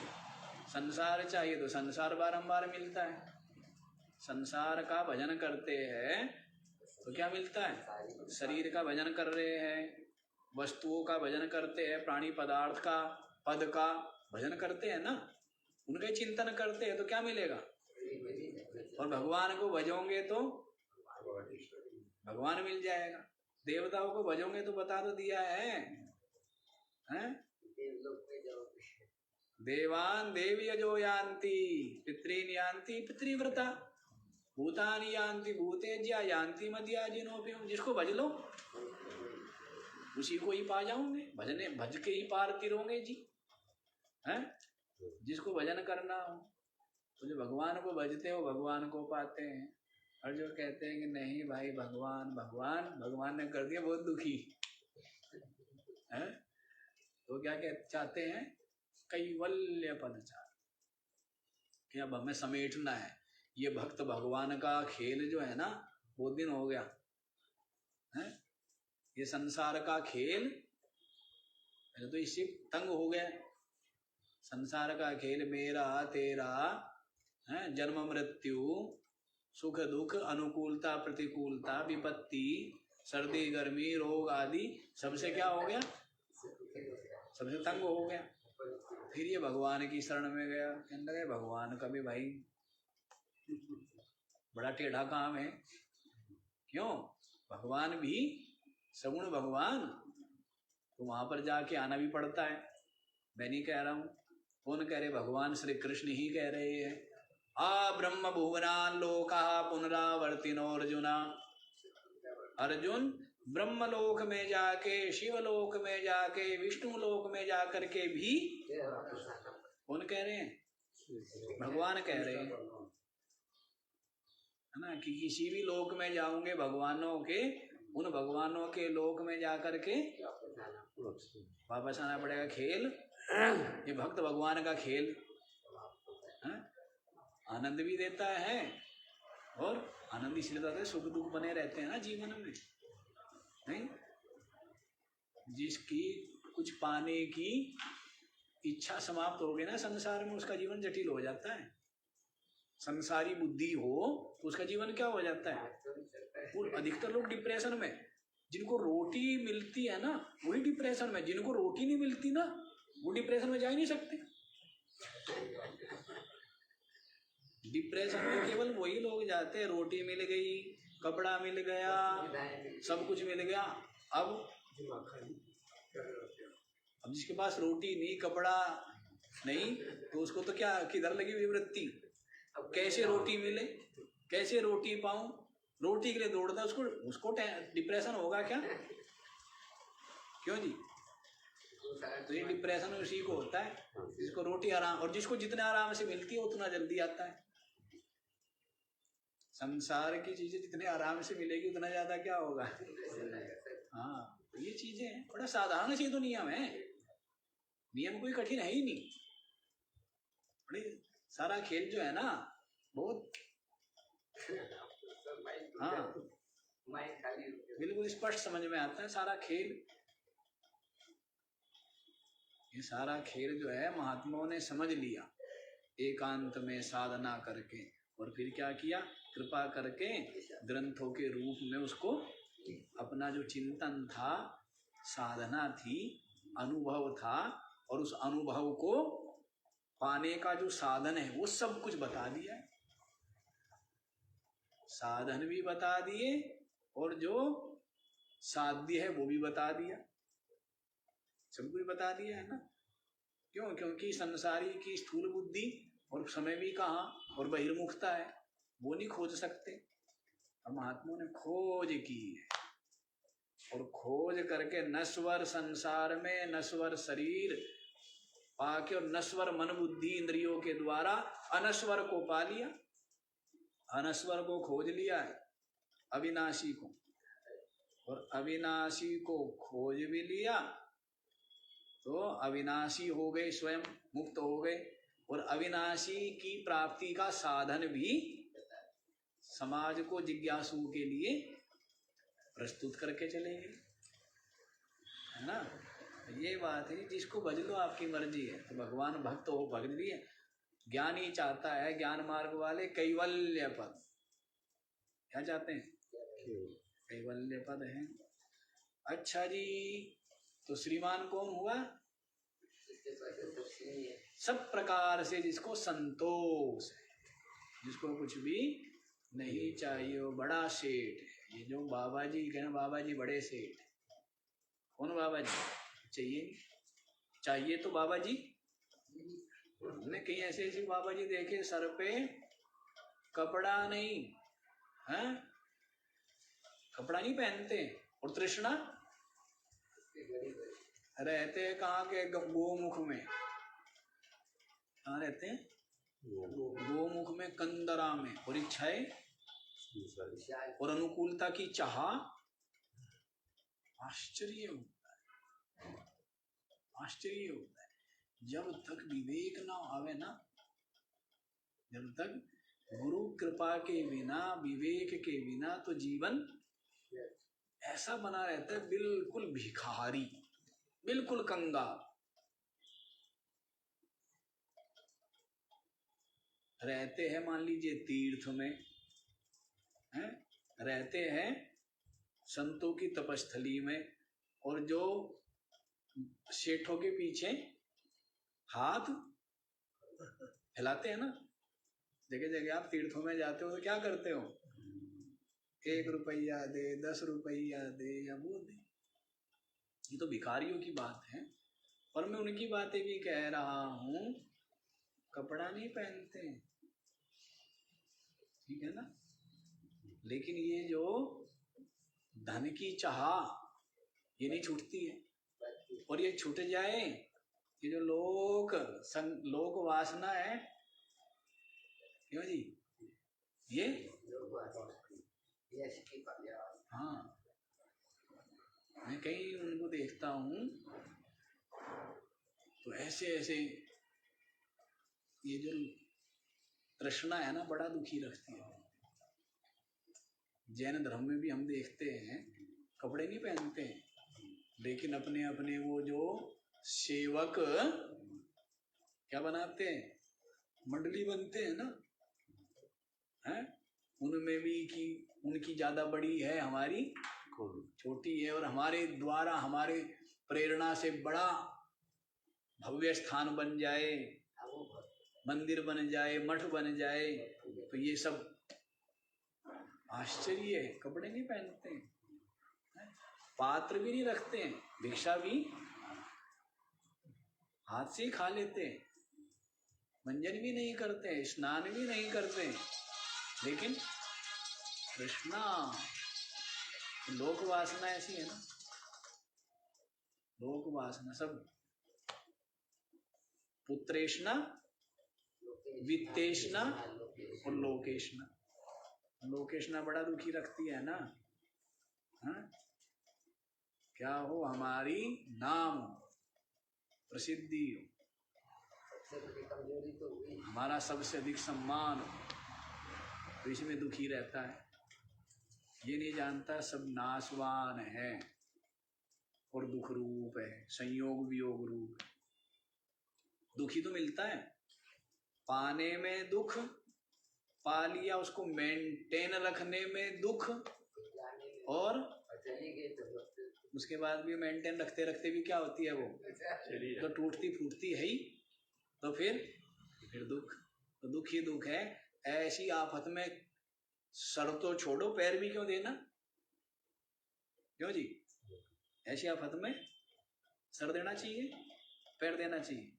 संसार चाहिए तो संसार बारंबार मिलता है। संसार का भजन करते हैं तो क्या मिलता है? शरीर का भजन कर रहे हैं, वस्तुओं का भजन करते हैं, प्राणी पदार्थ का, पद का भजन करते हैं ना, उनके चिंतन करते हैं तो क्या मिलेगा? और भगवान को भजोगे तो भगवान मिल जाएगा। देवताओं को भजोगे तो बता तो दिया है, हैं? देवान देव्यजो यान्ति पितॄन् यान्ति पितृव्रता भूतानि यान्ति भूतेज्या यान्ति मद्याजिनोऽपि। जिसको भज लो उसी को ही पा जाओगे, भजने भज के ही पार तिरोगे जी। हैं जिसको भजन करना हो तो जो भगवान को भजते हो भगवान को पाते हैं, और जो कहते हैं कि नहीं भाई भगवान भगवान भगवान ने कर दिया बहुत दुखी है, तो क्या चाहते हैं कैवल्य पद चाहते कि अब हमें समेटना है। ये भक्त भगवान का खेल जो है ना बहुत दिन हो गया है, ये संसार का खेल तो इससे तंग हो गया। संसार का खेल मेरा तेरा है, जन्म मृत्यु सुख दुख अनुकूलता प्रतिकूलता विपत्ति सर्दी गर्मी रोग आदि सबसे क्या हो गया, सबसे तंग हो गया। फिर ये भगवान की शरण में गया, कहने लगे भगवान का भी भाई बड़ा टेढ़ा काम है। क्यों? भगवान भी सगुण भगवान, तो वहां पर जाके आना भी पड़ता है। मैं नहीं कह रहा हूं, कौन कह रहे? भगवान श्री कृष्ण ही कह रहे हैं। आ ब्रह्म भुवनान लोका पुनरावर्तिनो अर्जुना। अर्जुन ब्रह्मलोक में जाके शिवलोक में जाके विष्णु लोक में जाकर के भी कौन कह रहे हैं? भगवान कह रहे हैं, है ना, कि किसी भी लोक में जाओगे भगवानों के, उन भगवानों के लोक में जाकर के वापस आना पड़ेगा। खेल ये भक्त भगवान का खेल है, आनंद भी देता है और आनंद इसलिए देता है सुख दुख बने रहते हैं ना जीवन में। नहीं, जिसकी कुछ पाने की इच्छा समाप्त हो गई ना संसार में, उसका जीवन जटिल हो जाता है। संसारी बुद्धि हो तो उसका जीवन क्या हो जाता है? और अधिकतर लोग डिप्रेशन में, जिनको रोटी मिलती है ना वही डिप्रेशन में, जिनको रोटी नहीं मिलती ना वो डिप्रेशन में जा ही नहीं सकते। डिप्रेशन में केवल वही लोग जाते हैं, रोटी मिल गई, कपड़ा मिल गया, सब कुछ मिल गया। अब जिसके पास रोटी नहीं कपड़ा नहीं तो उसको तो क्या किधर लगी हुई वृत्ति, अब कैसे रोटी मिले, कैसे रोटी पाऊं, रोटी के लिए दौड़ता, उसको डिप्रेशन होगा क्या? क्यों जी? तो ये डिप्रेशन उसी को होता है जिसको रोटी आराम, और जिसको जितना आराम से मिलती है उतना जल्दी आता है। संसार की चीजें जितने आराम से मिलेगी उतना ज्यादा क्या होगा? हाँ, ये चीजें बड़ा साधारण सी तो नियम है, नियम कोई कठिन है ही नहीं। बड़ी सारा खेल जो है ना बहुत हाँ बिल्कुल स्पष्ट समझ में आता है सारा खेल। ये सारा खेल जो है महात्माओं ने समझ लिया एकांत में साधना करके, और फिर क्या किया? कृपा करके ग्रंथों के रूप में उसको अपना जो चिंतन था, साधना थी, अनुभव था, और उस अनुभव को पाने का जो साधन है वो सब कुछ बता दिया है। साधन भी बता दिए और जो साध्य है वो भी बता दिया, सब कुछ बता दिया है ना। क्यों? क्योंकि संसारी की स्थूल बुद्धि और समय भी कहाँ और बहिर्मुखता है, वो नहीं खोज सकते। अब महात्माओं ने खोज की है, और खोज करके नश्वर संसार में नश्वर शरीर पाके और नश्वर मन बुद्धि इंद्रियों के द्वारा अनश्वर को पा लिया, अनश्वर को खोज लिया है, अविनाशी को, और अविनाशी को खोज भी लिया तो अविनाशी हो गए, स्वयं मुक्त हो गए, और अविनाशी की प्राप्ति का साधन भी समाज को जिज्ञासु के लिए प्रस्तुत करके चले गए, है ना। ये बात है, जिसको भज लो आपकी मर्जी है। तो भगवान भक्त हो, भक्त भी है। ज्ञानी चाहता है, ज्ञान मार्ग वाले कैवल्य पद, क्या चाहते हैं? कैवल्य पद है। अच्छा जी, तो श्रीमान कौन हुआ? सब प्रकार से जिसको संतोष है, जिसको कुछ भी नहीं चाहिए, वो बड़ा सेठ है। ये जो बाबा जी कहना, बाबा जी बड़े सेठ, कौन बाबा जी? चाहिए तो बाबा जी हमने कहीं ऐसे ऐसे बाबा जी देखे सर पे कपड़ा नहीं है, कपड़ा नहीं पहनते, और तृष्णा रहते हैं कहाँ के, गोमुख में। कहाँ रहते हैं? गोमुख में, कंदरा में। और इच्छाएं और अनुकूलता की चाह। आश्चर्य होता है, आश्चर्य होता है। जब तक विवेक ना आवे ना, जब तक गुरु कृपा के बिना, विवेक के बिना, तो जीवन ऐसा बना रहता है बिल्कुल भिखारी, बिल्कुल कंगाल। रहते हैं मान लीजिए तीर्थ में, हैं? रहते हैं संतों की तपस्थली में, और जो सेठों के पीछे हाथ फैलाते हैं ना, जगह जगह आप तीर्थों में जाते हो तो क्या करते हो? 1 रुपया दे, 10 रुपया दे, या वो दे। ये तो भिखारियों की बात है, पर मैं उनकी बातें भी कह रहा हूं। कपड़ा नहीं पहनते, ठीक है ना, लेकिन ये जो धन की चाह, ये नहीं छूटती है। और ये छूट जाए, ये जो लोक वासना है, क्यों जी, ये हाँ, मैं कहीं उनको देखता हूँ तो ऐसे ऐसे ये जो तृष्णा है ना, बड़ा दुखी रखती है। जैन धर्म में भी हम देखते हैं, कपड़े नहीं पहनते हैं, लेकिन अपने अपने वो जो सेवक क्या बनाते हैं, मंडली बनते हैं ना, हैं? उनमें भी कि उनकी ज्यादा बड़ी है, हमारी छोटी है, और हमारे द्वारा, हमारे प्रेरणा से बड़ा भव्य स्थान बन जाए, मंदिर बन जाए, मठ बन जाए, तो ये सब आश्चर्य है। कपड़े नहीं पहनते हैं, पात्र भी नहीं रखते हैं, भिक्षा भी हाथ से ही खा लेते हैं, मंजन भी नहीं करते, स्नान भी नहीं करते, लेकिन कृष्णा, लोक वासना ऐसी है ना, लोक वासना सब। पुत्रेष्णा, वित्तेष्णा और लोकेष्णा। लोकेष्णा बड़ा दुखी रखती है ना, हाँ? क्या हो, हमारी नाम प्रसिद्धि हो, हमारा सबसे अधिक सम्मान हो, तो इसमें दुखी रहता है। ये नहीं जानता सब नाशवान है और दुख रूप है, संयोग वियोग रूप। दुखी तो मिलता है, पाने में दुख, पा लिया उसको मेंटेन रखने में दुख, और उसके बाद भी मेंटेन रखते रखते भी क्या होती है वो, तो टूटती फूटती है ही, तो फिर दुख, तो दुख ही दुख है। ऐसी आफत में सर तो छोड़ो, पैर भी क्यों देना, क्यों जी? ऐसी आफत में सर देना चाहिए, पैर देना चाहिए।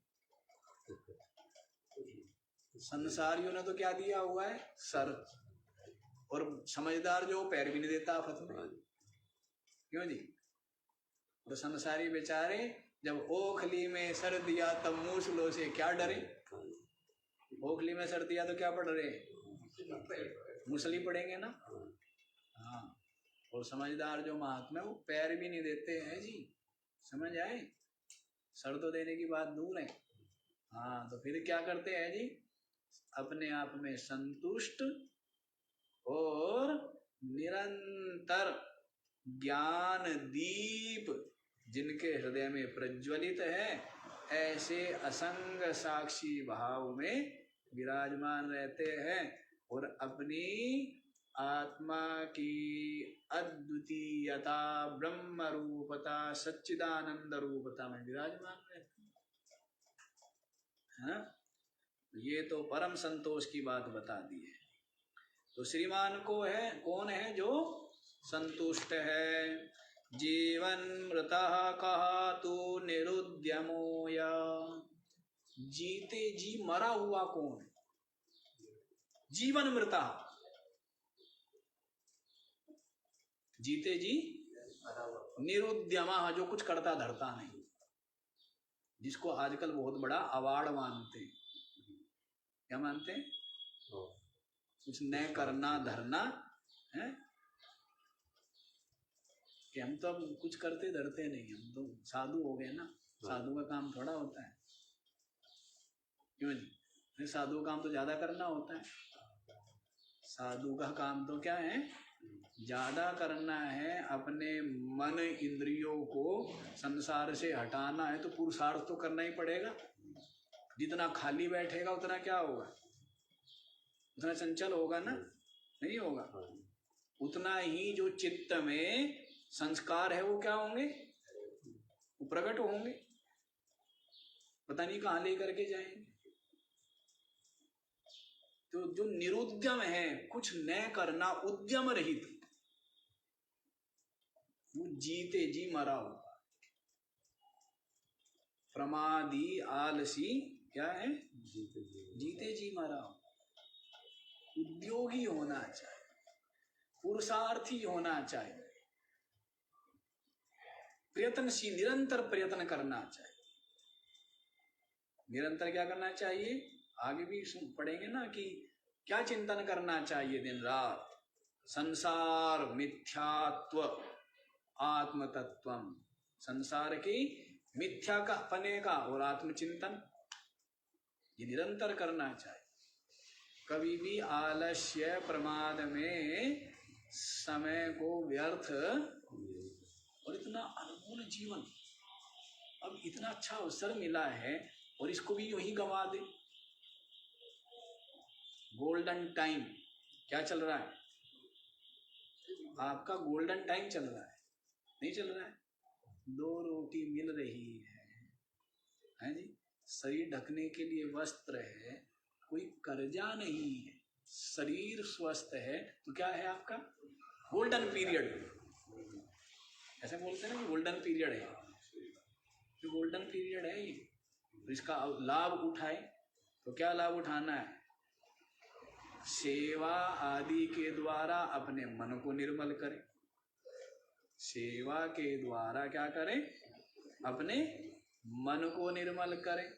संसारियों ने तो क्या दिया हुआ है, सर, और समझदार जो पैर भी नहीं देता आफत में, क्यों जी? तो संसारी बेचारे जब ओखली में सर दिया तब मूसलों से क्या डरे। ओखली में सर दिया तो क्या पड़ रहे, मूसली पड़ेंगे ना। हाँ, और समझदार जो महात्मा वो पैर भी नहीं देते हैं जी, समझ आए, सर तो देने की बात दूर है। हाँ, तो फिर क्या करते हैं जी, अपने आप में संतुष्ट और निरंतर ज्ञान दीप जिनके हृदय में प्रज्वलित है, ऐसे असंग साक्षी भाव में विराजमान रहते हैं, और अपनी आत्मा की अद्वितीयता, ब्रह्म रूपता, सच्चिदानंद रूपता में विराजमान रहते हैं। ये तो परम संतोष की बात बता दी है। तो श्रीमान को है, कौन है जो संतुष्ट है? जीवन मृतः कहा तू निरुद्यमोया, जीते जी मरा हुआ कौन? जीवन मृता। जीते जी निरुद्यमा, जो कुछ करता धरता नहीं, जिसको आजकल बहुत बड़ा अवार्ड मानते हैं। क्या मानते हैं? कुछ न करना धरना है कि हम तो अब कुछ करते धरते नहीं, हम तो साधु हो गए ना। साधु का काम थोड़ा होता है, क्यों जी? साधु का काम तो ज्यादा करना होता है। साधु का काम तो क्या है? ज्यादा करना है। अपने मन इंद्रियों को संसार से हटाना है तो पुरुषार्थ तो करना ही पड़ेगा। जितना खाली बैठेगा उतना क्या होगा? उतना चंचल होगा ना? नहीं होगा। उतना ही जो चित्त में संस्कार है वो क्या होंगे? वो प्रकट होंगे, पता नहीं कहाँ लेकर के जाएंगे। तो जो निरुद्यम है, कुछ न करना, उद्यम रहित, वो जीते जी मरा हुआ। प्रमादी आलसी क्या है? जीते जी मरा हुआ। उद्योगी होना चाहिए, पुरुषार्थी होना चाहिए, प्रयत्नशील, निरंतर प्रयत्न करना चाहिए। निरंतर क्या करना चाहिए? आगे भी पढ़ेंगे ना कि क्या चिंतन करना चाहिए दिन रात। संसार मिथ्यात्व आत्म तत्वम, संसार की मिथ्या का पने का और आत्मचिंतन, ये निरंतर करना चाहिए। कभी भी आलस्य प्रमाद में समय को व्यर्थ, और इतना अनमोल जीवन, अब इतना अच्छा अवसर मिला है और इसको भी यूं ही गंवा दे। गोल्डन टाइम क्या चल रहा है? आपका गोल्डन टाइम चल रहा है, नहीं चल रहा है? 2 रोटी मिल रही है जी, शरीर ढकने के लिए वस्त्र है, कोई कर्जा नहीं है, शरीर स्वस्थ है, तो क्या है आपका? Golden period. ऐसे बोलते हैं ना कि गोल्डन पीरियड है, जो गोल्डन पीरियड है ये, तो इसका लाभ उठाए। तो क्या लाभ उठाना है? सेवा आदि के द्वारा अपने मन को निर्मल करें। सेवा के द्वारा क्या करें? अपने मन को निर्मल करें।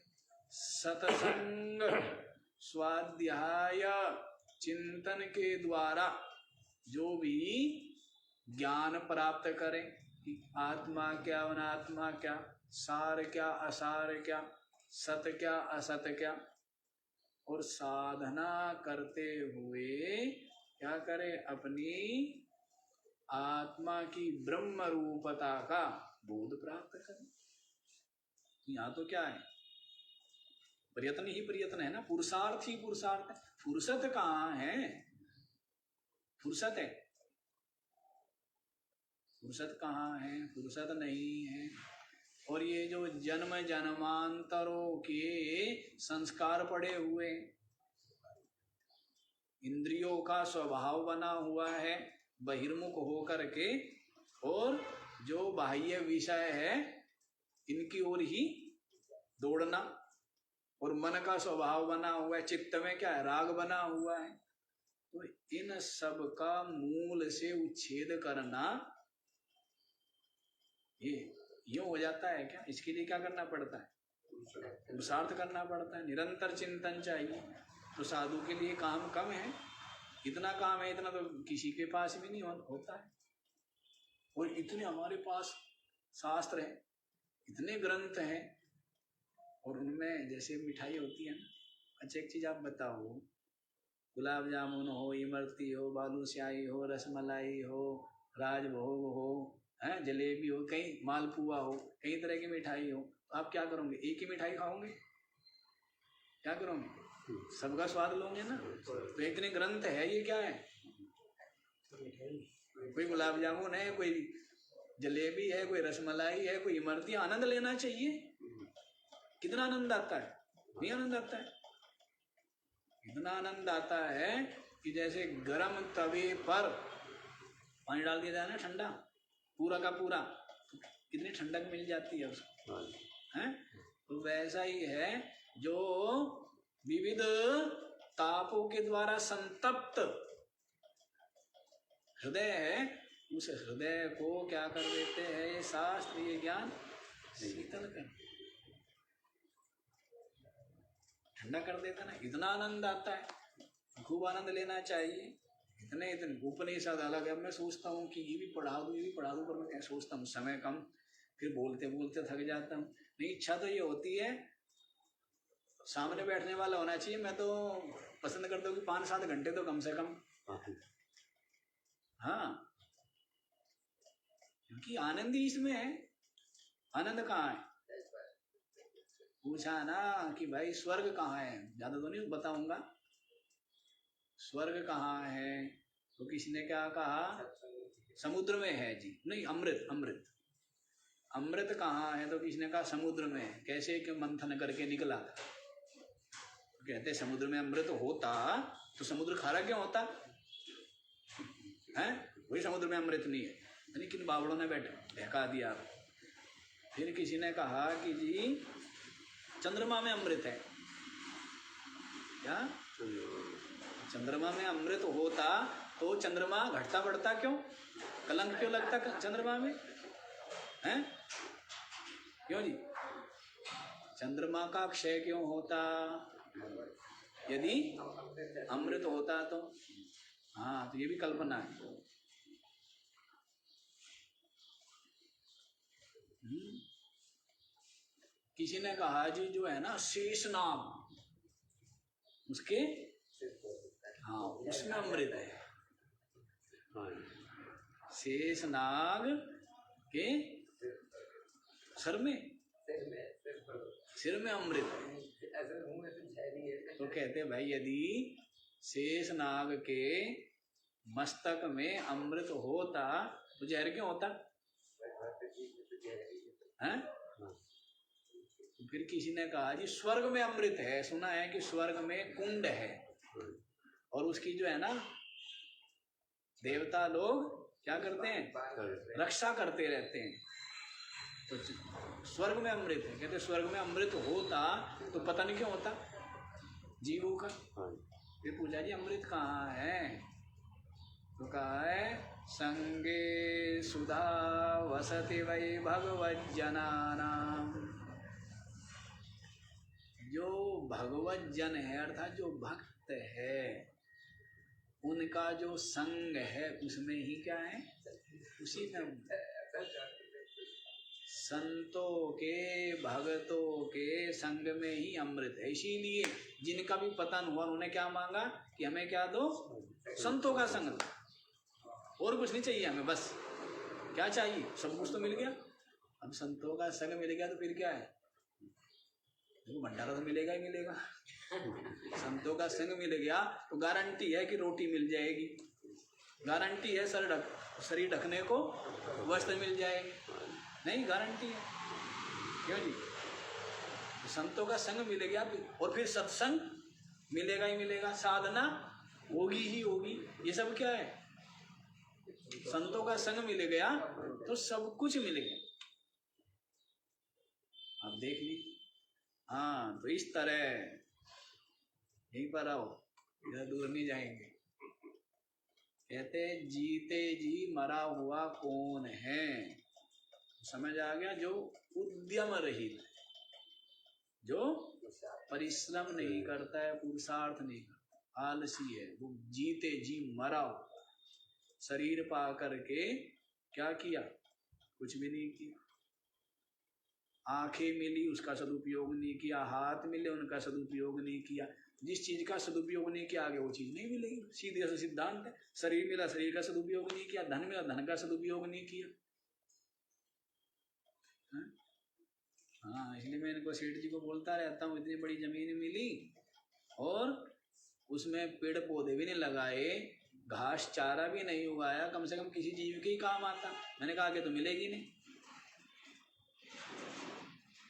सत्संग स्वाध्याय चिंतन के द्वारा जो भी ज्ञान प्राप्त करें कि आत्मा क्या, अनात्मा क्या, सार क्या, असार क्या, सत क्या, असत क्या, और साधना करते हुए क्या करें? अपनी आत्मा की ब्रह्म रूपता का बोध प्राप्त करें। यहाँ तो क्या है? प्रयत्न ही प्रयत्न है ना, पुरुषार्थ ही पुरुषार्थ है। फुर्सत कहाँ है? फुर्सत है? फुर्सत कहाँ है? फुर्सत नहीं है। और ये जो जन्म जन्मांतरों के संस्कार पड़े हुए, इंद्रियों का स्वभाव बना हुआ है बहिर्मुख होकर के, और जो बाह्य विषय है इनकी ओर ही दौड़ना, और मन का स्वभाव बना हुआ है, चित्त में क्या है? राग बना हुआ है। तो इन सब का मूल से उच्छेद करना, ये यूं हो जाता है क्या? इसके लिए क्या करना पड़ता है? पुरुषार्थ करना पड़ता है, निरंतर चिंतन चाहिए। तो साधु के लिए काम कम है, इतना काम है, इतना तो किसी के पास भी नहीं होता है। और इतने हमारे पास शास्त्र हैं, इतने ग्रंथ हैं, और उनमें जैसे मिठाई होती है ना, अच्छा एक चीज आप बताओ, गुलाब जामुन हो, इमरती हो, बालूशाही हो, रसमलाई हो, राजभोग हो, है जलेबी हो, कई मालपुआ हो, कई तरह की मिठाई हो, तो आप क्या करोगे? एक ही मिठाई खाओगे? क्या करोगे? सबका स्वाद लोगे ना। तो इतने ग्रंथ है, ये क्या है? कोई गुलाब जामुन है, कोई जलेबी है, कोई रसमलाई है, कोई इमरती। आनंद लेना चाहिए। कितना आनंद आता है? नहीं आनंद आता है? इतना आनंद आता है कि जैसे गरम तवे पर पानी डाल दिया जाए ना ठंडा, पूरा का पूरा, तो कितनी ठंडक मिल जाती है उसको, हैं? तो वैसा ही है जो विविध तापों के द्वारा संतप्त हृदय है, उस हृदय को क्या कर देते हैं ये शास्त्रीय ज्ञान शीतल कर, ठंडा कर देता ना। इतना आनंद आता है, खूब आनंद लेना चाहिए। इतने उपनिषद अलग है। मैं सोचता हूँ कि ये भी पढ़ा दूँ पर मैं क्या सोचता हूँ समय कम, फिर बोलते बोलते थक जाता हूँ। नहीं, इच्छा तो ये होती है सामने बैठने वाला होना चाहिए। मैं तो पसंद करता हूँ कि 5-7 घंटे तो कम से कम। हाँ, क्योंकि आनंद ही इसमें है। आनंद कहाँ है? पूछा ना कि भाई स्वर्ग कहाँ है, ज्यादा तो नहीं बताऊंगा स्वर्ग कहाँ है, तो किसी ने क्या कहा समुद्र में है जी। नहीं, अमृत अमृत अमृत कहाँ है, तो किसी ने कहा समुद्र में है। कैसे कि मंथन करके निकला। कहते समुद्र में अमृत होता तो समुद्र खारा क्यों होता है? वही समुद्र में अमृत नहीं है, लेकिन बावड़ों ने बहका दिया। फिर किसी ने कहा कि जी चंद्रमा में अमृत है। क्या चंद्रमा में अमृत होता तो चंद्रमा घटता बढ़ता क्यों, कलंक क्यों लगता चंद्रमा में हैं? क्यों जी? चंद्रमा का क्षय क्यों होता यदि अमृत होता तो? हाँ, तो ये भी कल्पना है। किसी ने कहा जी जो है ना शेषनाग, उसके हाँ उसमें अमृत है। शेषनाग के सर में अमृत है। तो कहते भाई यदि शेषनाग के मस्तक में अमृत होता तो जहर क्यों होता है? फिर किसी ने कहा जी स्वर्ग में अमृत है। सुना है कि स्वर्ग में कुंड है और उसकी जो है ना देवता लोग क्या करते हैं, रक्षा करते रहते हैं। तो स्वर्ग में अमृत है। कहते स्वर्ग में अमृत होता तो पता नहीं क्यों होता जीवों का। फिर पूछा जी अमृत कहाँ है, तो कहा है संगे सुधा वसति वै भगवत जनानाम। जो भगवत जन है अर्थात जो भक्त है उनका जो संग है उसमें ही क्या है, उसी में संतों के भक्तों के संग में ही अमृत है। इसीलिए जिनका भी पतन हुआ उन्होंने क्या मांगा कि हमें क्या दो, संतों का संग दो, और कुछ नहीं चाहिए हमें, बस क्या चाहिए, सब कुछ तो मिल गया। अब संतों का संग मिल गया तो फिर क्या है, देखो भंडारा तो मिलेगा ही मिलेगा। संतों का संग मिल गया तो गारंटी है कि रोटी मिल जाएगी, गारंटी है शरीर ढकने को वस्त्र मिल जाएगी, नहीं गारंटी है। क्यों जी? तो संतों का संग मिल गया और फिर सत्संग मिलेगा ही मिलेगा, साधना होगी ही होगी। ये सब क्या है, संतों का संग मिल गया तो सब कुछ मिल गया। आप देख लीजिए। हाँ, तो इस तरह यहीं पर आओ, इधर दूर नहीं जाएंगे। कहते जीते जी मरा हुआ कौन है, समझ आ गया? जो उद्यम रहित है, जो परिश्रम नहीं करता है, पुरुषार्थ नहीं करता, आलसी है, वो जीते जी मरा हुआ। शरीर पा करके क्या किया, कुछ भी नहीं किया। आंखें मिली उसका सदुपयोग नहीं किया, हाथ मिले उनका सदुपयोग नहीं किया। जिस चीज का सदुपयोग नहीं किया आगे वो चीज नहीं मिलेगी, सीधे से सिद्धांत है। शरीर मिला, शरीर का सदुपयोग नहीं किया, धन मिला, धन का सदुपयोग नहीं किया। हाँ, इसलिए मैं इनको सेठ जी को बोलता रहता हूँ, इतनी बड़ी जमीन मिली और उसमें पेड़ पौधे भी नहीं लगाए, घास चारा भी नहीं उगाया, कम से कम किसी जीव के ही काम आता। मैंने कहा कि तो मिलेगी नहीं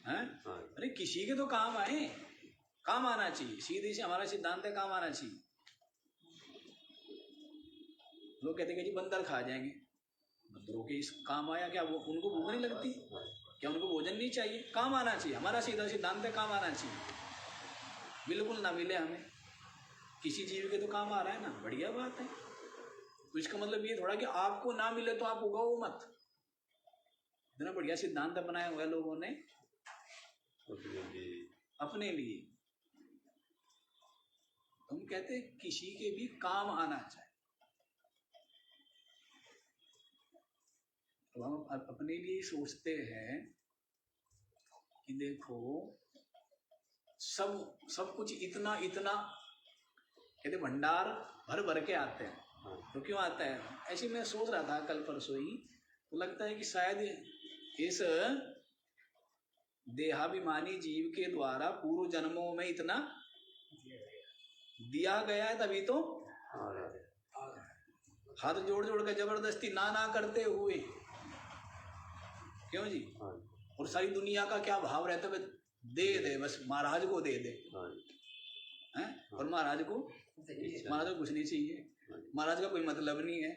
है? अरे किसी के तो काम आए, काम आना चाहिए, सीधे से हमारा सिद्धांत है, काम आना चाहिए। लोग कहते हैं कि जी बंदर खा जाएंगे, बंदरों के इस काम आया क्या? वो उनको भूख नहीं लगती क्या? उनको भोजन नहीं चाहिए? काम आना चाहिए, हमारा सीधा सिद्धांत है, काम आना चाहिए। बिल्कुल ना मिले हमें, किसी जीव के तो काम आ रहा है ना, बढ़िया बात है। तो इसका मतलब ये थोड़ा कि आपको ना मिले तो आप उगाओ मत। इतना बढ़िया सिद्धांत बनाया हुआ है लोगों ने अपने लिए। हम कहते हैं किसी के भी काम आना चाहिए। तो हम अपने लिए सोचते हैं कि देखो सब कुछ इतना इतना, कहते भंडार भर भर के आते हैं। तो क्यों आता है? ऐसे मैं सोच रहा था कल परसों ही, तो लगता है कि शायद इस देहाभिमानी जीव के द्वारा पूर्व जन्मों में इतना दिया गया है, तभी तो हाथ जोड़ जोड़ के जबरदस्ती ना करते हुए, क्यों जी? और सारी दुनिया का क्या भाव रहता है, दे बस महाराज को दे दे हैं, और महाराज को कुछ नहीं चाहिए, महाराज का कोई मतलब नहीं है,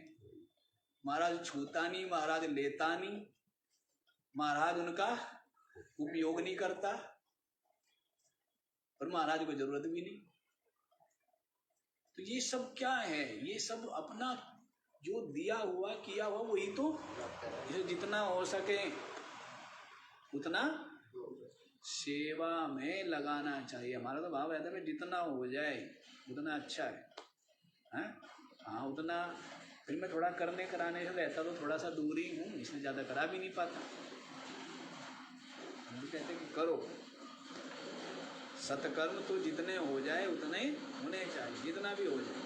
महाराज छूता नहीं, महाराज लेता नहीं, महाराज उनका उपयोग नहीं करता, और महाराज को जरूरत भी नहीं। तो ये सब क्या है? ये सब अपना जो दिया हुआ किया हुआ वही तो जितना हो सके उतना सेवा में लगाना चाहिए। हमारा तो भाव रहता है जितना हो जाए उतना अच्छा है, हाँ उतना। फिर मैं थोड़ा करने कराने से रहता तो थोड़ा सा दूर ही हूँ, इसलिए ज़्यादा करा भी नहीं पाता। हम तो कहते कि करो सत्कर्म, तो जितने हो जाए उतने होने चाहिए, जितना भी हो जाए।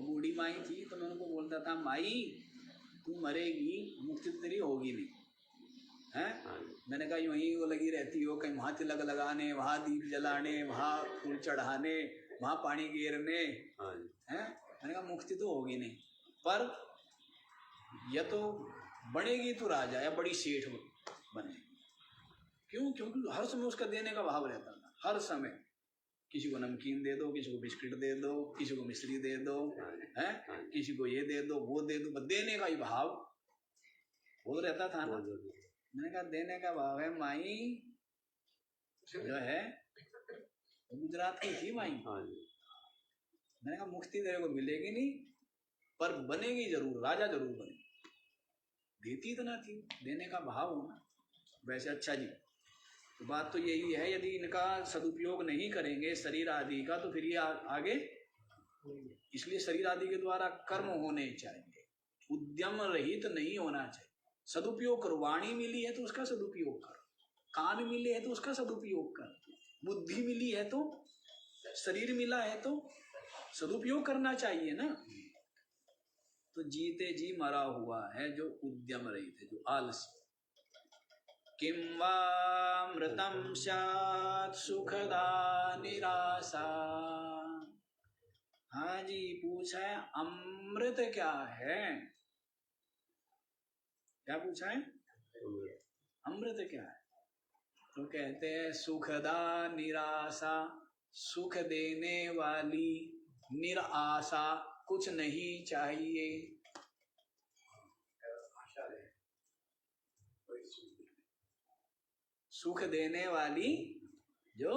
बूढ़ी माई थी तो मैं उनको बोलता था, माई तू मरेगी, मुक्ति तेरी होगी नहीं है। मैंने कहा यूं ही वो लगी रहती हो, कहीं वहाँ तिलक लगाने, वहाँ दीप जलाने, वहाँ फूल चढ़ाने, वहाँ पानी गिरने हैं। मैंने कहा मुक्ति तो होगी नहीं, पर या तो बनेगी तो राजा या बड़ी सेठ बने। क्यों? क्योंकि हर समय उसका देने का भाव रहता था, हर समय। किसी को नमकीन दे दो, किसी को बिस्किट दे दो, किसी को मिश्री दे दो, हैं, किसी को ये दे दो वो दे दो, देने का ही भाव वो रहता था ना। मैंने कहा देने का भाव है। माई जो है गुजरात की थी माई। मैंने कहा मुक्ति तेरे को मिलेगी नहीं, पर बनेगी जरूर, राजा जरूर बनेगी। देती इतना थी, देने का भाव होना। वैसे अच्छा जी, तो बात तो यही है, यदि इनका सदुपयोग नहीं करेंगे शरीर आदि का, तो फिर ये आगे, इसलिए शरीर आदि के द्वारा कर्म होने चाहिए, उद्यम रहित नहीं होना चाहिए। सदुपयोग करो, वाणी मिली है तो उसका सदुपयोग करो, कान मिले है तो उसका सदुपयोग कर, बुद्धि मिली है तो, शरीर मिला है तो सदुपयोग करना चाहिए ना। तो जीते जी मरा हुआ है जो उद्यम रहित है, जो आलस्य। किं वा मृतं स्यात् सुखदा निराशा। हाँ जी, पूछा है अमृत क्या है? क्या पूछा है? अमृत क्या है? तो कहते हैं सुखदा निराशा, सुख देने वाली निराशा, कुछ नहीं चाहिए। सुख देने वाली जो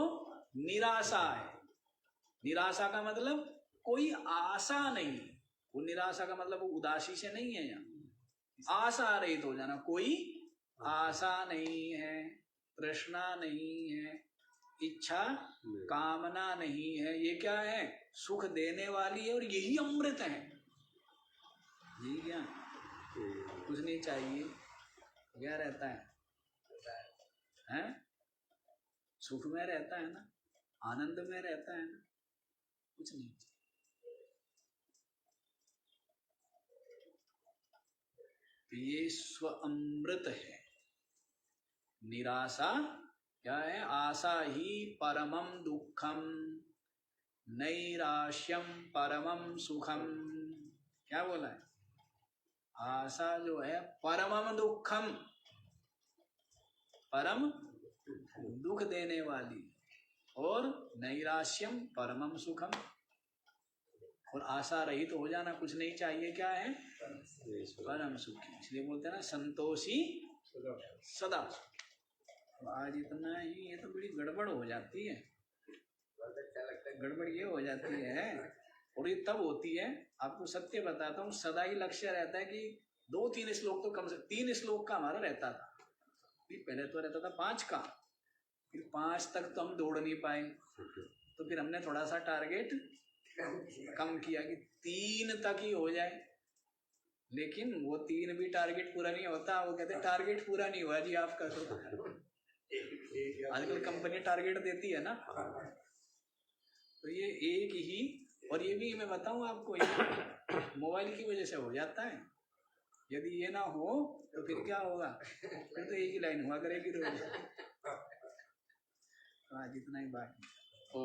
निराशा है, निराशा का मतलब कोई आशा नहीं। वो निराशा का मतलब वो उदासी से नहीं है, यहाँ आशा रहित हो जाना, कोई आशा नहीं है, तृष्णा नहीं है, इच्छा कामना नहीं है। ये क्या है? सुख देने वाली है, और यही अमृत है। यही क्या? कुछ नहीं चाहिए, क्या रहता है? हैं? सुख में रहता है ना, आनंद में रहता है ना, कुछ नहीं चाहिए। ये स्व अमृत है। निराशा क्या है? आशा ही परमम दुखम, नैराश्यम परमम सुखम। क्या बोला है? आशा जो है परमम दुखम, परम दुख देने वाली, और नैराश्यम परमम सुखम, और आशा रहित तो हो जाना, कुछ नहीं चाहिए, क्या है? परम सुखी। इसलिए बोलते हैं ना संतोषी सदा। तो आज इतना ही, ये तो बड़ी गड़बड़ हो जाती है। गड़बड़ ये हो जाती है, और ये तब होती है, आपको सत्य बताता हूँ, सदा ही लक्ष्य रहता है कि 2-3 श्लोक तो कम से 3 श्लोक का हमारा रहता था। पहले तो रहता था 5 का, फिर 5 तक तो हम दौड़ नहीं पाए, तो फिर हमने थोड़ा सा टारगेट कम किया कि 3 तक ही हो जाए। लेकिन वो 3 भी टारगेट पूरा नहीं होता। वो कहते टारगेट पूरा नहीं हुआ जी आपका। तो आजकल कंपनी टारगेट देती है ना, तो ये एक ही, और ये भी मैं बताऊं आपको, ये मोबाइल की वजह से हो जाता है। यदि ये ना हो तो फिर क्या होगा? फिर तो एक ही लाइन हुआ करेगी रोज। आज इतना ही बात। ओ